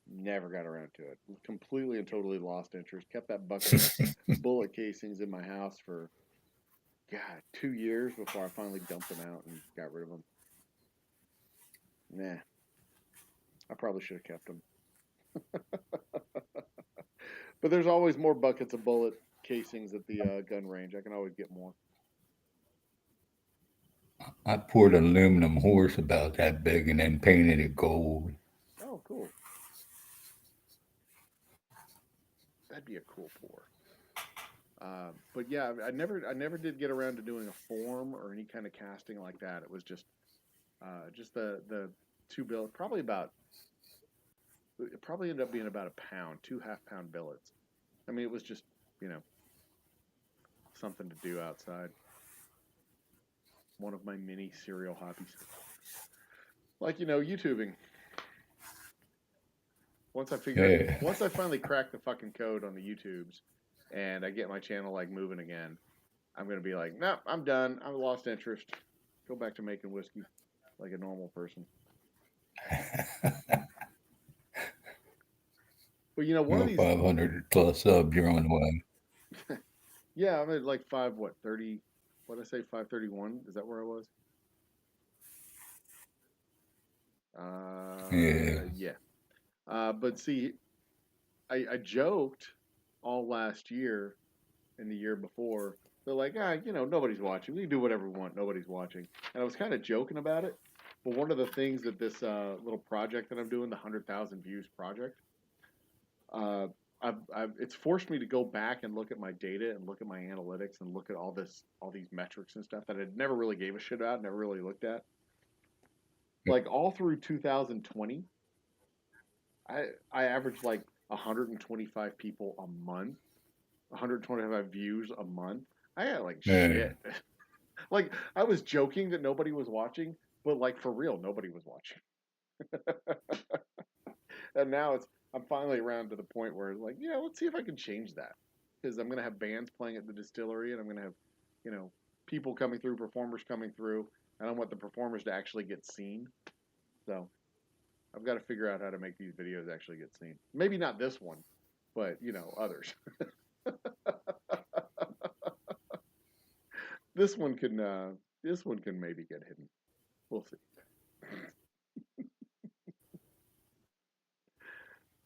Never got around to it. Completely and totally lost interest. Kept that bucket of bullet casings in my house for 2 years before I finally dumped them out and got rid of them. Nah, I probably should have kept them. But there's always more buckets of bullet casings at the gun range. I can always get more. I poured an aluminum horse about that big and then painted it gold. Oh, cool. That'd be a cool pour. But yeah, I never did get around to doing a form or any kind of casting like that. It was just the 2 billets, it probably ended up being about a pound, 2 half-pound billets. I mean, it was just, something to do outside. One of my many serial hobbies. Like, YouTubing. Once I finally crack the fucking code on the YouTubes and I get my channel like moving again, I'm going to be like, nope, I'm done. I've lost interest. Go back to making whiskey like a normal person. But one of these 500 plus subs, you're on the way. Yeah, I'm at like 30, what did I say, 531? Is that where I was? Yeah. But see, I joked all last year and the year before. They're like, nobody's watching. We can do whatever we want. Nobody's watching. And I was kind of joking about it. But one of the things that this little project that I'm doing, the 100,000 views project, it's forced me to go back and look at my data and look at my analytics and look at all these metrics and stuff that I never really gave a shit about, never really looked at. Like all through 2020, I averaged like 125 people a month, 125 views a month. I got like shit. Like I was joking that nobody was watching, but like for real, nobody was watching. And now I'm finally around to the point where like, yeah, let's see if I can change that. Because I'm gonna have bands playing at the distillery and I'm gonna have, you know, people coming through, performers coming through, and I want the performers to actually get seen. So I've got to figure out how to make these videos actually get seen. Maybe not this one, but others. This one can maybe get hidden. We'll see.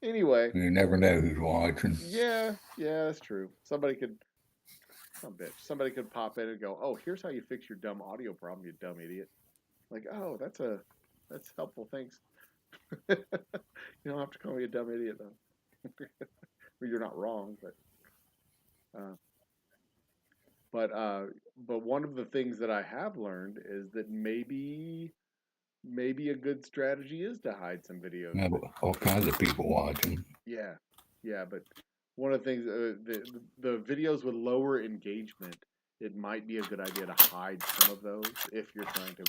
Anyway, You never know who's watching. yeah, that's true. Somebody could pop in and go, "Oh, here's how you fix your dumb audio problem, you dumb idiot." Like, "Oh, that's helpful. Thanks." You don't have to call me a dumb idiot though. Well, you're not wrong, uh, but one of the things that I have learned is that maybe a good strategy is to hide some videos. You But know, all kinds of people watching. yeah, yeah, but one of the things the videos with lower engagement, it might be a good idea to hide some of those if you're trying to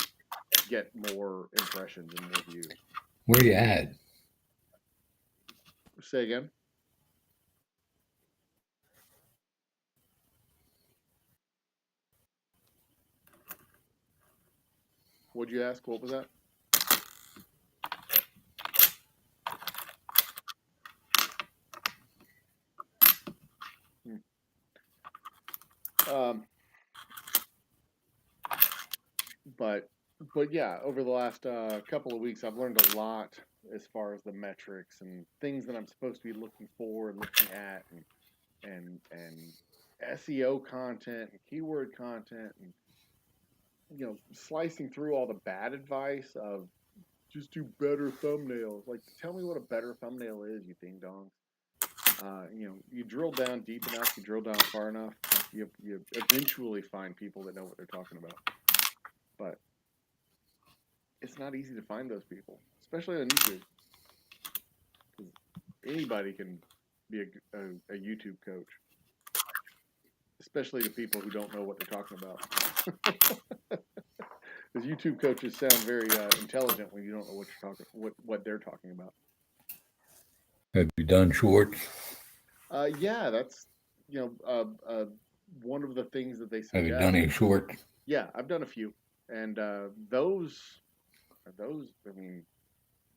get more impressions and more views. Where you at? Say again. What'd you ask? What was that? Hmm. Um, but yeah, over the last couple of weeks, I've learned a lot as far as the metrics and things that I'm supposed to be looking for and looking at, and SEO content and keyword content, and slicing through all the bad advice of just do better thumbnails. Like, tell me what a better thumbnail is, you ding dongs. You drill down deep enough, you drill down far enough, you eventually find people that know what they're talking about. But it's not easy to find those people, especially on YouTube, because anybody can be a YouTube coach, especially to people who don't know what they're talking about. Because YouTube coaches sound very intelligent when you don't know what they're talking about. Have you done shorts? Yeah, that's you know one of the things that they Have you done suggest. any shorts? Yeah, I've done a few, and those. I mean,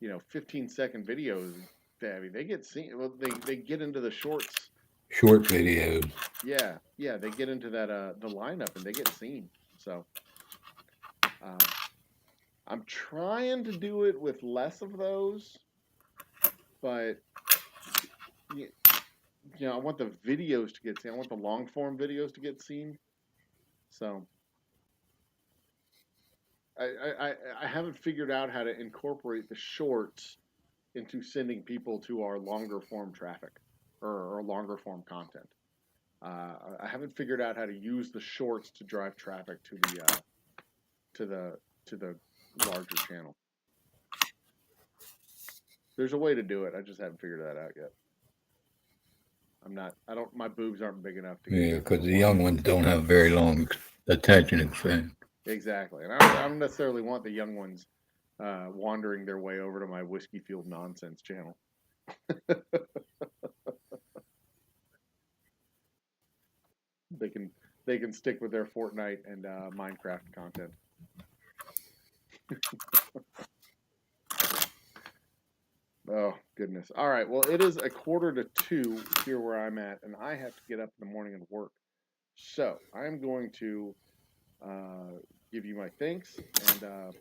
15-second videos. I mean, they get seen. Well, they get into the shorts. Short videos. Yeah, yeah, they get into that the lineup and they get seen. So uh, I'm trying to do it with less of those, but y- I want the videos to get seen. I want the long form videos to get seen. So I haven't figured out how to incorporate the shorts into sending people to our longer form traffic or longer form content. I haven't figured out how to use the shorts to drive traffic to the to the larger channel. There's a way to do it. I just haven't figured that out yet. I'm not. I don't. My boobs aren't big enough to get Yeah, there for because the the long. young ones don't have very long attention span. Exactly, and I don't necessarily want the young ones wandering their way over to my whiskey fueled nonsense channel. They can stick with their Fortnite and Minecraft content. Oh goodness! All right. Well, it is 1:45 here where I'm at, and I have to get up in the morning and work. So I'm going to uh, give you my thanks, and I'm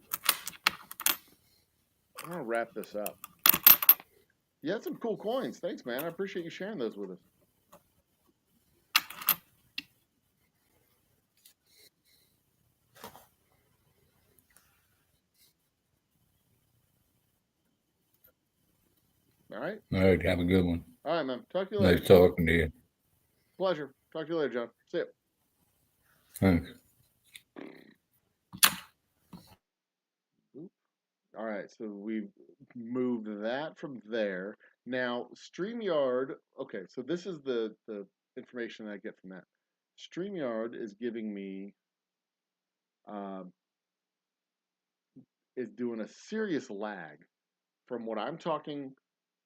gonna wrap this up. You had some cool coins. Thanks, man. I appreciate you sharing those with us. All right. All right, have a good one. All right, man. Talk to you later. Nice talking to you. Pleasure. Talk to you later, John. See ya. Thanks. All right, so we've moved that from there. Now, StreamYard, okay, so this is the information that I get from that. StreamYard is giving me um, is doing a serious lag. From what I'm talking,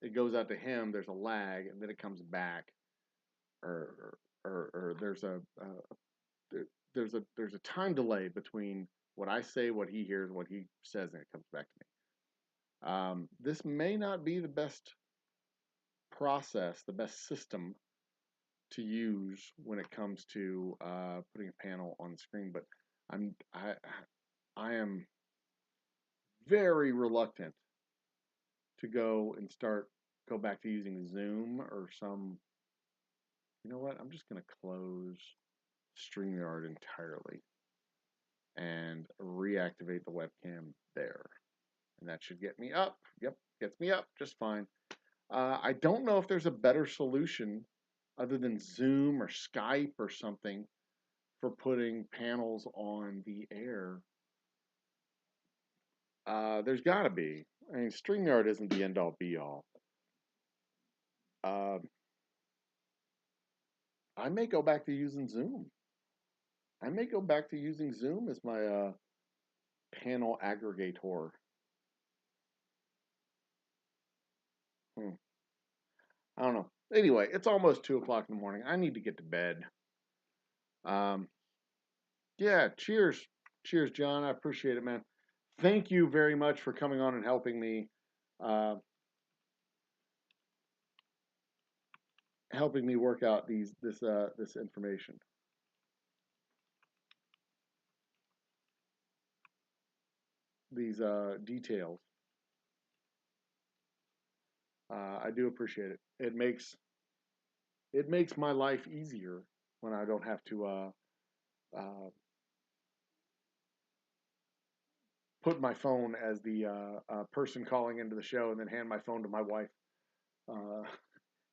it goes out to him. There's a lag, and then it comes back, or there's a time delay between what I say, what he hears, what he says, and it comes back to me. This may not be the best process, the best system to use when it comes to putting a panel on the screen, but I'm I I am very reluctant to go back to using Zoom or some. You know what? I'm just going to close StreamYard entirely and reactivate the webcam there, and that should get me up. Yep, gets me up just fine. I don't know if there's a better solution other than Zoom or Skype or something for putting panels on the air. There's got to be. I mean, StreamYard isn't the end all be all. Uh, I may go back to using Zoom. I may go back to using Zoom as my panel aggregator. Hmm. I don't know. Anyway, it's almost 2 o'clock in the morning. I need to get to bed. Um, yeah, cheers. Cheers, John. I appreciate it, man. Thank you very much for coming on and uh, helping me work out this information, these details. I do appreciate it. It makes my life easier when I don't have to uh, put my phone as the person calling into the show and then hand my phone to my wife. Uh,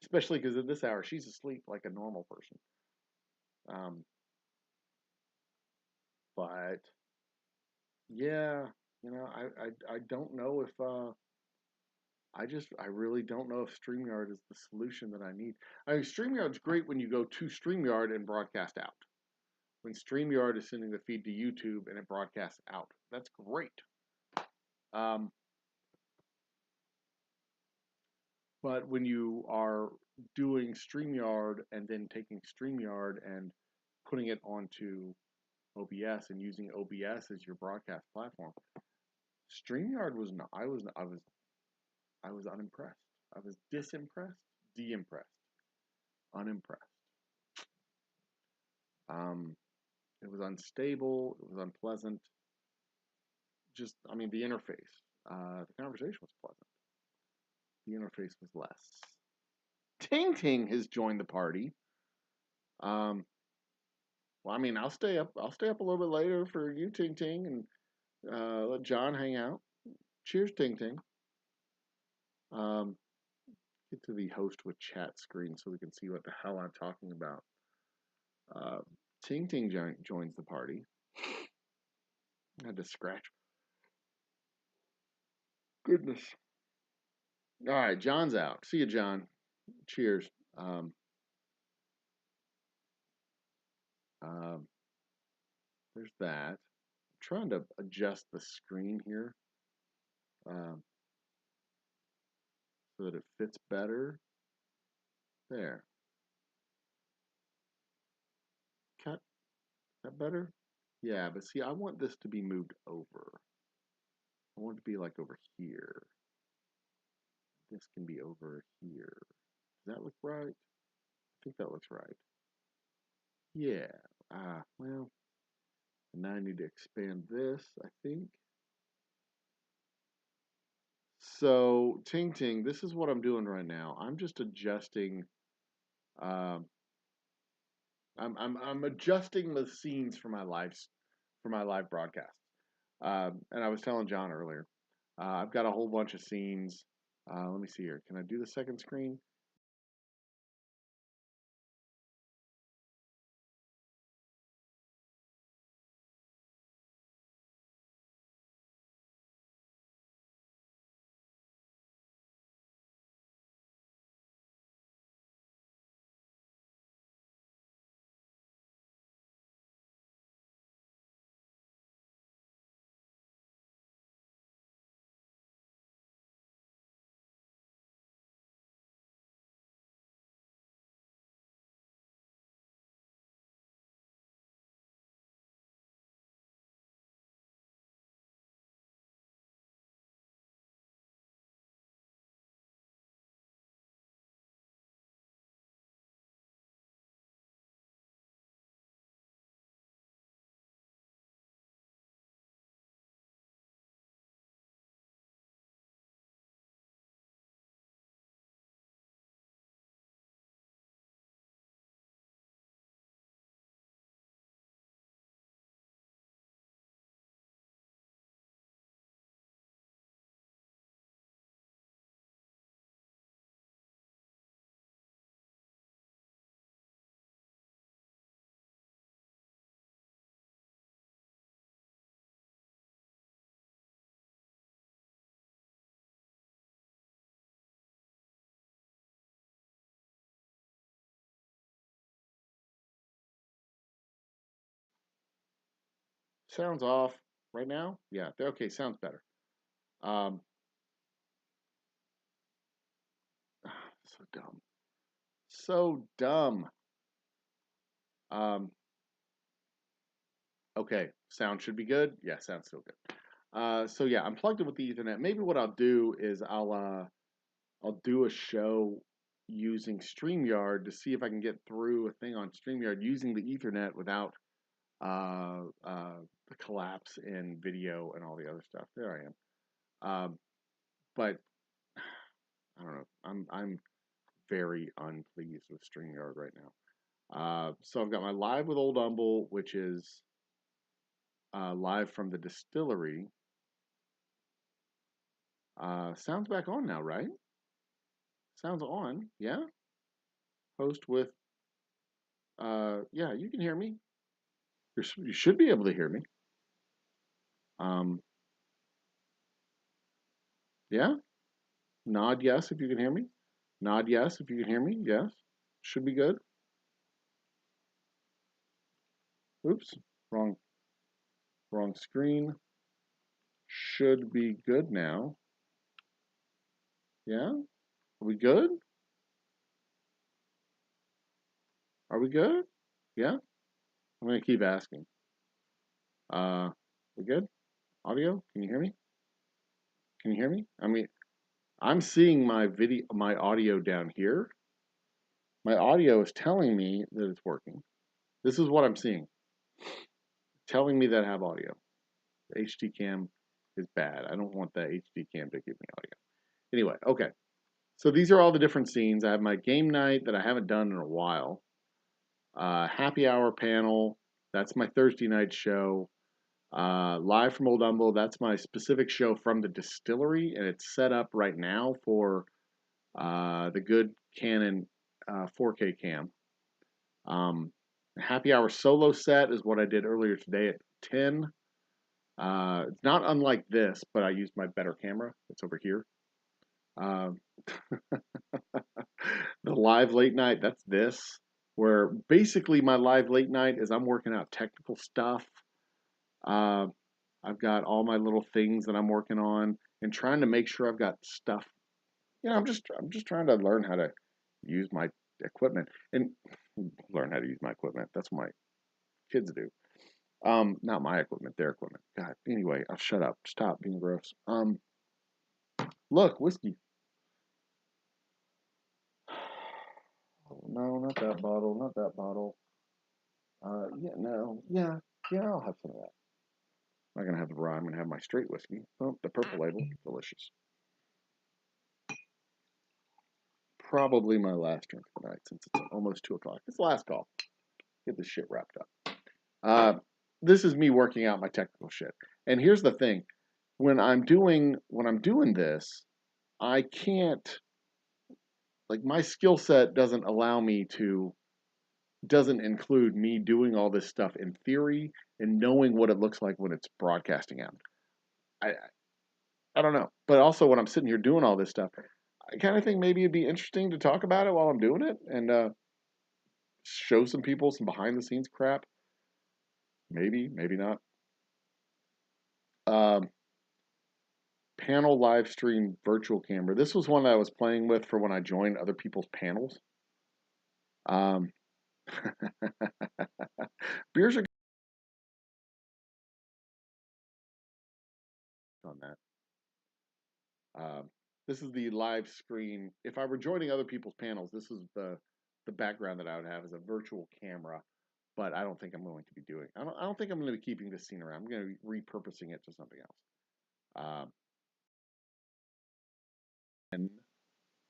Especially because at this hour she's asleep like a normal person. Um, but yeah, I don't know if I really don't know if StreamYard is the solution that I need. I mean, StreamYard's great when you go to StreamYard and broadcast out. When StreamYard is sending the feed to YouTube and it broadcasts out, that's great. Um, but when you are doing StreamYard and then taking StreamYard and putting it onto OBS and using OBS as your broadcast platform, StreamYard was not. I was unimpressed. I was disimpressed, de-impressed, unimpressed. Um, it was unstable. It was unpleasant. Just, I mean, the interface. The conversation was pleasant. The interface was less. Ting Ting has joined the party. Um, well, I mean, I'll stay up. I'll stay up a little bit later for you, Ting Ting, and let John hang out. Cheers, Ting Ting. Um, get to the host with chat screen so we can see what the hell I'm talking about. Uh, Ting Ting joins the party. I had to scratch. Goodness. All right, John's out. See you, John. Cheers. Um, there's that. I'm trying to adjust the screen here um, so that it fits better. There. Cut. That better? Yeah, but see, I want this to be moved over. I want it to be like over here. This can be over here. Does that look right? I think that looks right. Yeah. Well, and now I need to expand this, I think. So, Ting Ting, this is what I'm doing right now. I'm just adjusting. Um, I'm adjusting the scenes for my live broadcast. And I was telling John earlier, I've got a whole bunch of scenes. Let me see here. Can I do the second screen? Sounds off right now? Yeah, okay, sounds better. Um, so dumb. So dumb. Um, okay, sound should be good. Yeah, sound's still good. So yeah, I'm plugged in with the Ethernet. Maybe what I'll do is I'll do a show using StreamYard to see if I can get through a thing on StreamYard using the Ethernet without the collapse in video and all the other stuff. There I am. But I don't know. I'm very unpleased with StreamYard right now. So I've got my live with Old Humble, which is live from the distillery. Sounds back on now, right? Sounds on, yeah. Host with, yeah, you can hear me. You should be able to hear me. Um, yeah. Nod yes if you can hear me. Nod yes if you can hear me. Yes, should be good. Oops, wrong, wrong screen. Should be good now. Yeah, are we good? Are we good? Yeah, I'm gonna keep asking. We good? Audio? Can you hear me? Can you hear me? I mean, I'm seeing my video, my audio down here. My audio is telling me that it's working. This is what I'm seeing, telling me that I have audio. The HD cam is bad. I don't want the HD cam to give me audio. Anyway, okay. So these are all the different scenes. I have my game night that I haven't done in a while. Happy hour panel. That's my Thursday night show. Live from Old Humble. That's my specific show from the distillery, and it's set up right now for the good Canon 4K cam. Happy hour solo set is what I did earlier today at 10. It's not unlike this, but I used my better camera. It's over here. Uh, the live late night, that's this, where basically my live late night is I'm working out technical stuff. Uh, I've got all my little things that I'm working on and trying to make sure I've got stuff. You know, I'm just trying to learn how to use my equipment and learn how to use my equipment. That's what my kids do. Not my equipment, their equipment. God. Anyway, I'll shut up. Stop being gross. Look, whiskey. Oh, no, not that bottle. Not that bottle. Yeah, no, yeah, I'll have some of that. I'm not gonna have the raw. I'm gonna have my straight whiskey. Oh, the purple label, delicious. Probably my last drink of the night since it's almost 2 o'clock. It's the last call. Get this shit wrapped up. Uh, this is me working out my technical shit. And here's the thing: when I'm doing this, I can't, like, my skill set doesn't include me doing all this stuff in theory and knowing what it looks like when it's broadcasting out. I I don't know. But also when I'm sitting here doing all this stuff, I kind of think maybe it'd be interesting to talk about it while I'm doing it and show some people some behind the scenes crap. Maybe, maybe not. Um, Panel live stream virtual camera. This was one that I was playing with for when I joined other people's panels. Um, beers are good on that. This is the live screen. If I were joining other people's panels, this is the background that I would have as a virtual camera. But I don't think I'm going to be doing. I don't think I'm going to be keeping this scene around. I'm going to be repurposing it to something else. And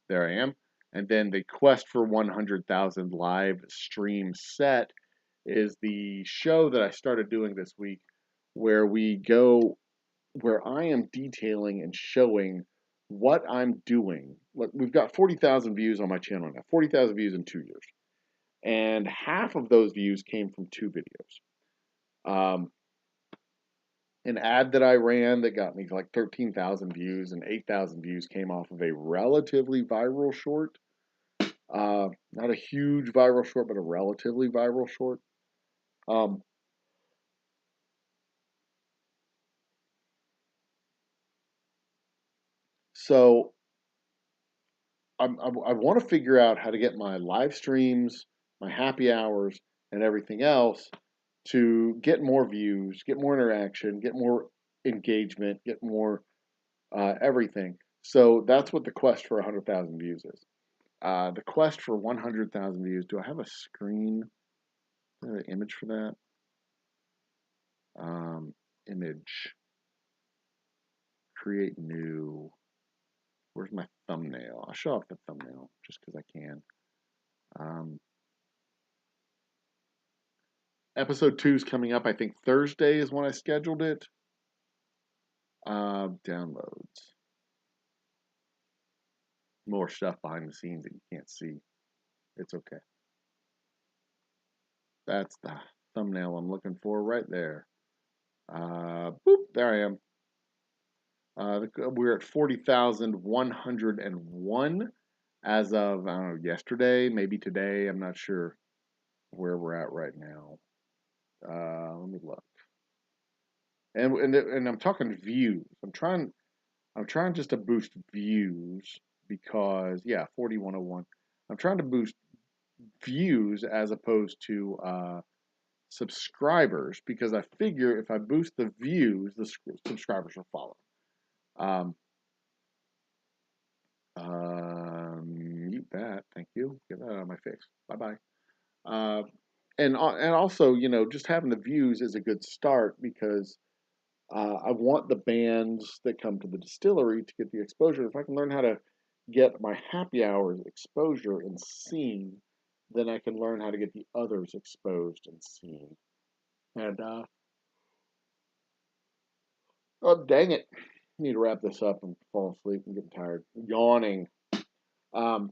there I am. And then the Quest for 100,000 live stream set is the show that I started doing this week, where I am detailing and showing what I'm doing. Look, we've got 40,000 views on my channel now, 40,000 views in 2 years. And half of those views came from two videos. An ad that I ran that got me like 13,000 views and 8,000 views came off of a relatively viral short. Not a huge viral short, but a relatively viral short. Um, So I want to figure out how to get my live streams, my happy hours, and everything else to get more views, get more interaction, get more engagement, get more everything. So that's what the quest for 100,000 views is. The quest for 100,000 views. Do I have a screen, an image for that? Image, create new. Where's my thumbnail? I'll show off the thumbnail just because I can. Um, episode 2 is coming up. I think Thursday is when I scheduled it. Downloads. More stuff behind the scenes that you can't see. It's okay. That's the thumbnail I'm looking for right there. Boop, there I am. We're at 40,101 as of, I don't know, yesterday, maybe today. I'm not sure where we're at right now. Let me look. And I'm talking views. I'm trying just to boost views because, yeah, 4101. I'm trying to boost views as opposed to subscribers because I figure if I boost the views, the subscribers will follow. Mute that. Thank you. Get that out of my face. Bye bye. And also, just having the views is a good start because I want the bands that come to the distillery to get the exposure. If I can learn how to get my happy hours exposure and seen, then I can learn how to get the others exposed and seen. And oh dang it, I need to wrap this up and fall asleep. I'm getting tired, yawning. Um,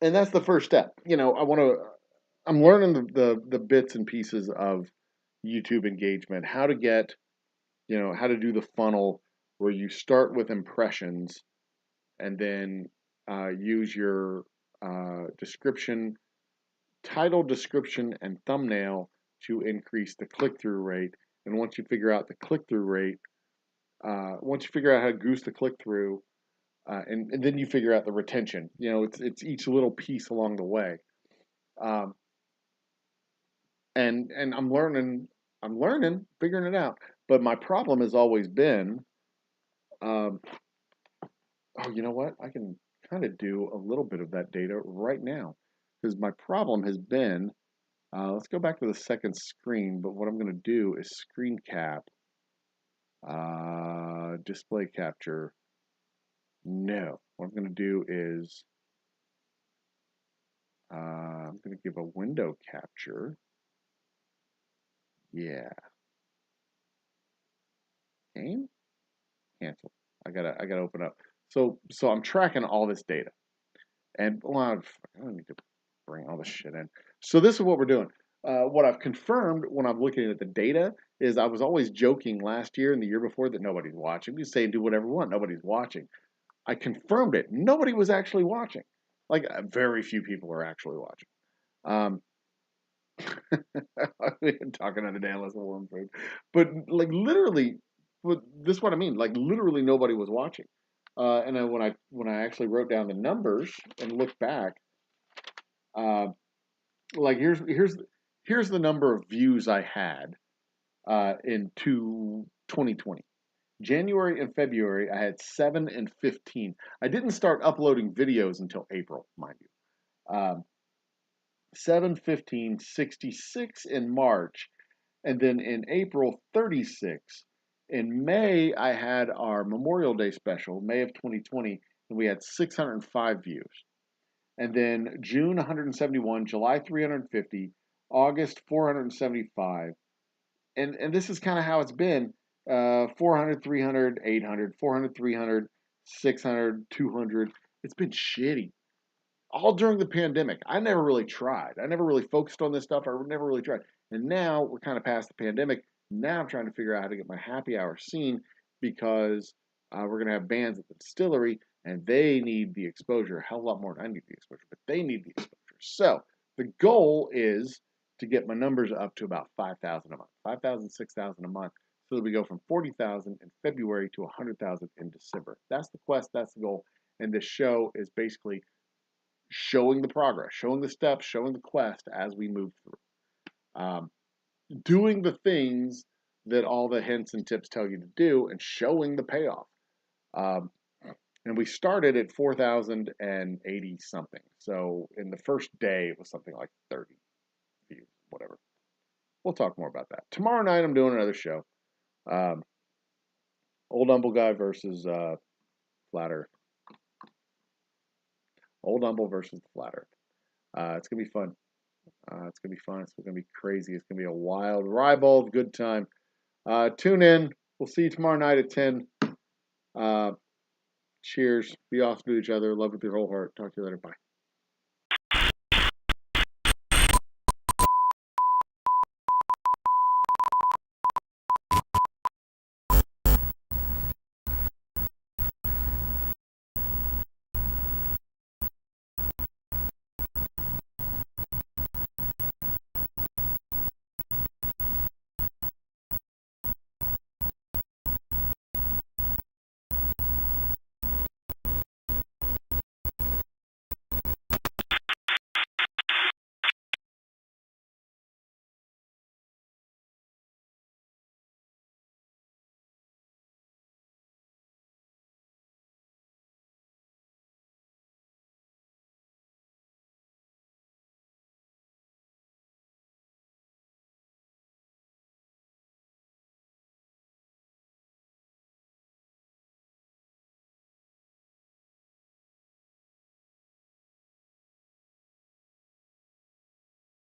and that's the first step. I'm learning the bits and pieces of YouTube engagement, how to get, how to do the funnel where you start with impressions and then use your description, title, description, and thumbnail to increase the click-through rate. And once you figure out the click-through rate, once you figure out how to goose the click-through, and then you figure out the retention. It's each little piece along the way. And I'm learning, figuring it out. But my problem has always been, um, oh, you know what? I can kind of do a little bit of that data right now because my problem has been, let's go back to the second screen, but what I'm going to do is screen cap, display capture. No, what I'm going to do is, I'm going to give a window capture. Yeah. Game? Cancel. I gotta open up. So I'm tracking all this data. And well, I don't need to bring all this shit in. So this is what we're doing. What I've confirmed when I'm looking at the data is I was always joking last year and the year before that nobody's watching. We say do whatever we want. Nobody's watching. I confirmed it. Nobody was actually watching. Like very few people are actually watching. We've been talking on the day unless we're warm food. But like literally, but this is what I mean. Like literally nobody was watching. And then when I actually wrote down the numbers and looked back, uh, like here's the number of views I had in 2020. January and February, I had 7 and 15. I didn't start uploading videos until April, mind you. 7, 15, 66 in March, and then in April, 36. In May, I had our Memorial Day special, May of 2020, and we had 605 views. And then June 171, July 350, August 475. And this is kind of how it's been 400, 300, 800, 400, 300, 600, 200. It's been shitty. All during the pandemic. I never really tried. I never really focused on this stuff. I never really tried. And now we're kind of past the pandemic. Now I'm trying to figure out how to get my happy hour seen because we're going to have bands at the distillery and they need the exposure a hell of a lot more than I need the exposure, but they need the exposure. So the goal is to get my numbers up to about 5,000 a month, 5,000, 6,000 a month so that we go from 40,000 in February to 100,000 in December. That's the quest, that's the goal. And this show is basically showing the progress, showing the steps, showing the quest as we move through. Doing the things that all the hints and tips tell you to do and showing the payoff. And we started at 4,080 something. So in the first day, it was something like 30 views, whatever. We'll talk more about that. Tomorrow night, I'm doing another show. Old Humble Guy versus Flat Earth. Old Humble versus the Flat Earth. It's going to be fun. It's going to be fun. It's going to be crazy. It's going to be a wild, ribald, good time. Tune in. We'll see you tomorrow night at 10. Cheers. Be awesome to each other. Love with your whole heart. Talk to you later. Bye.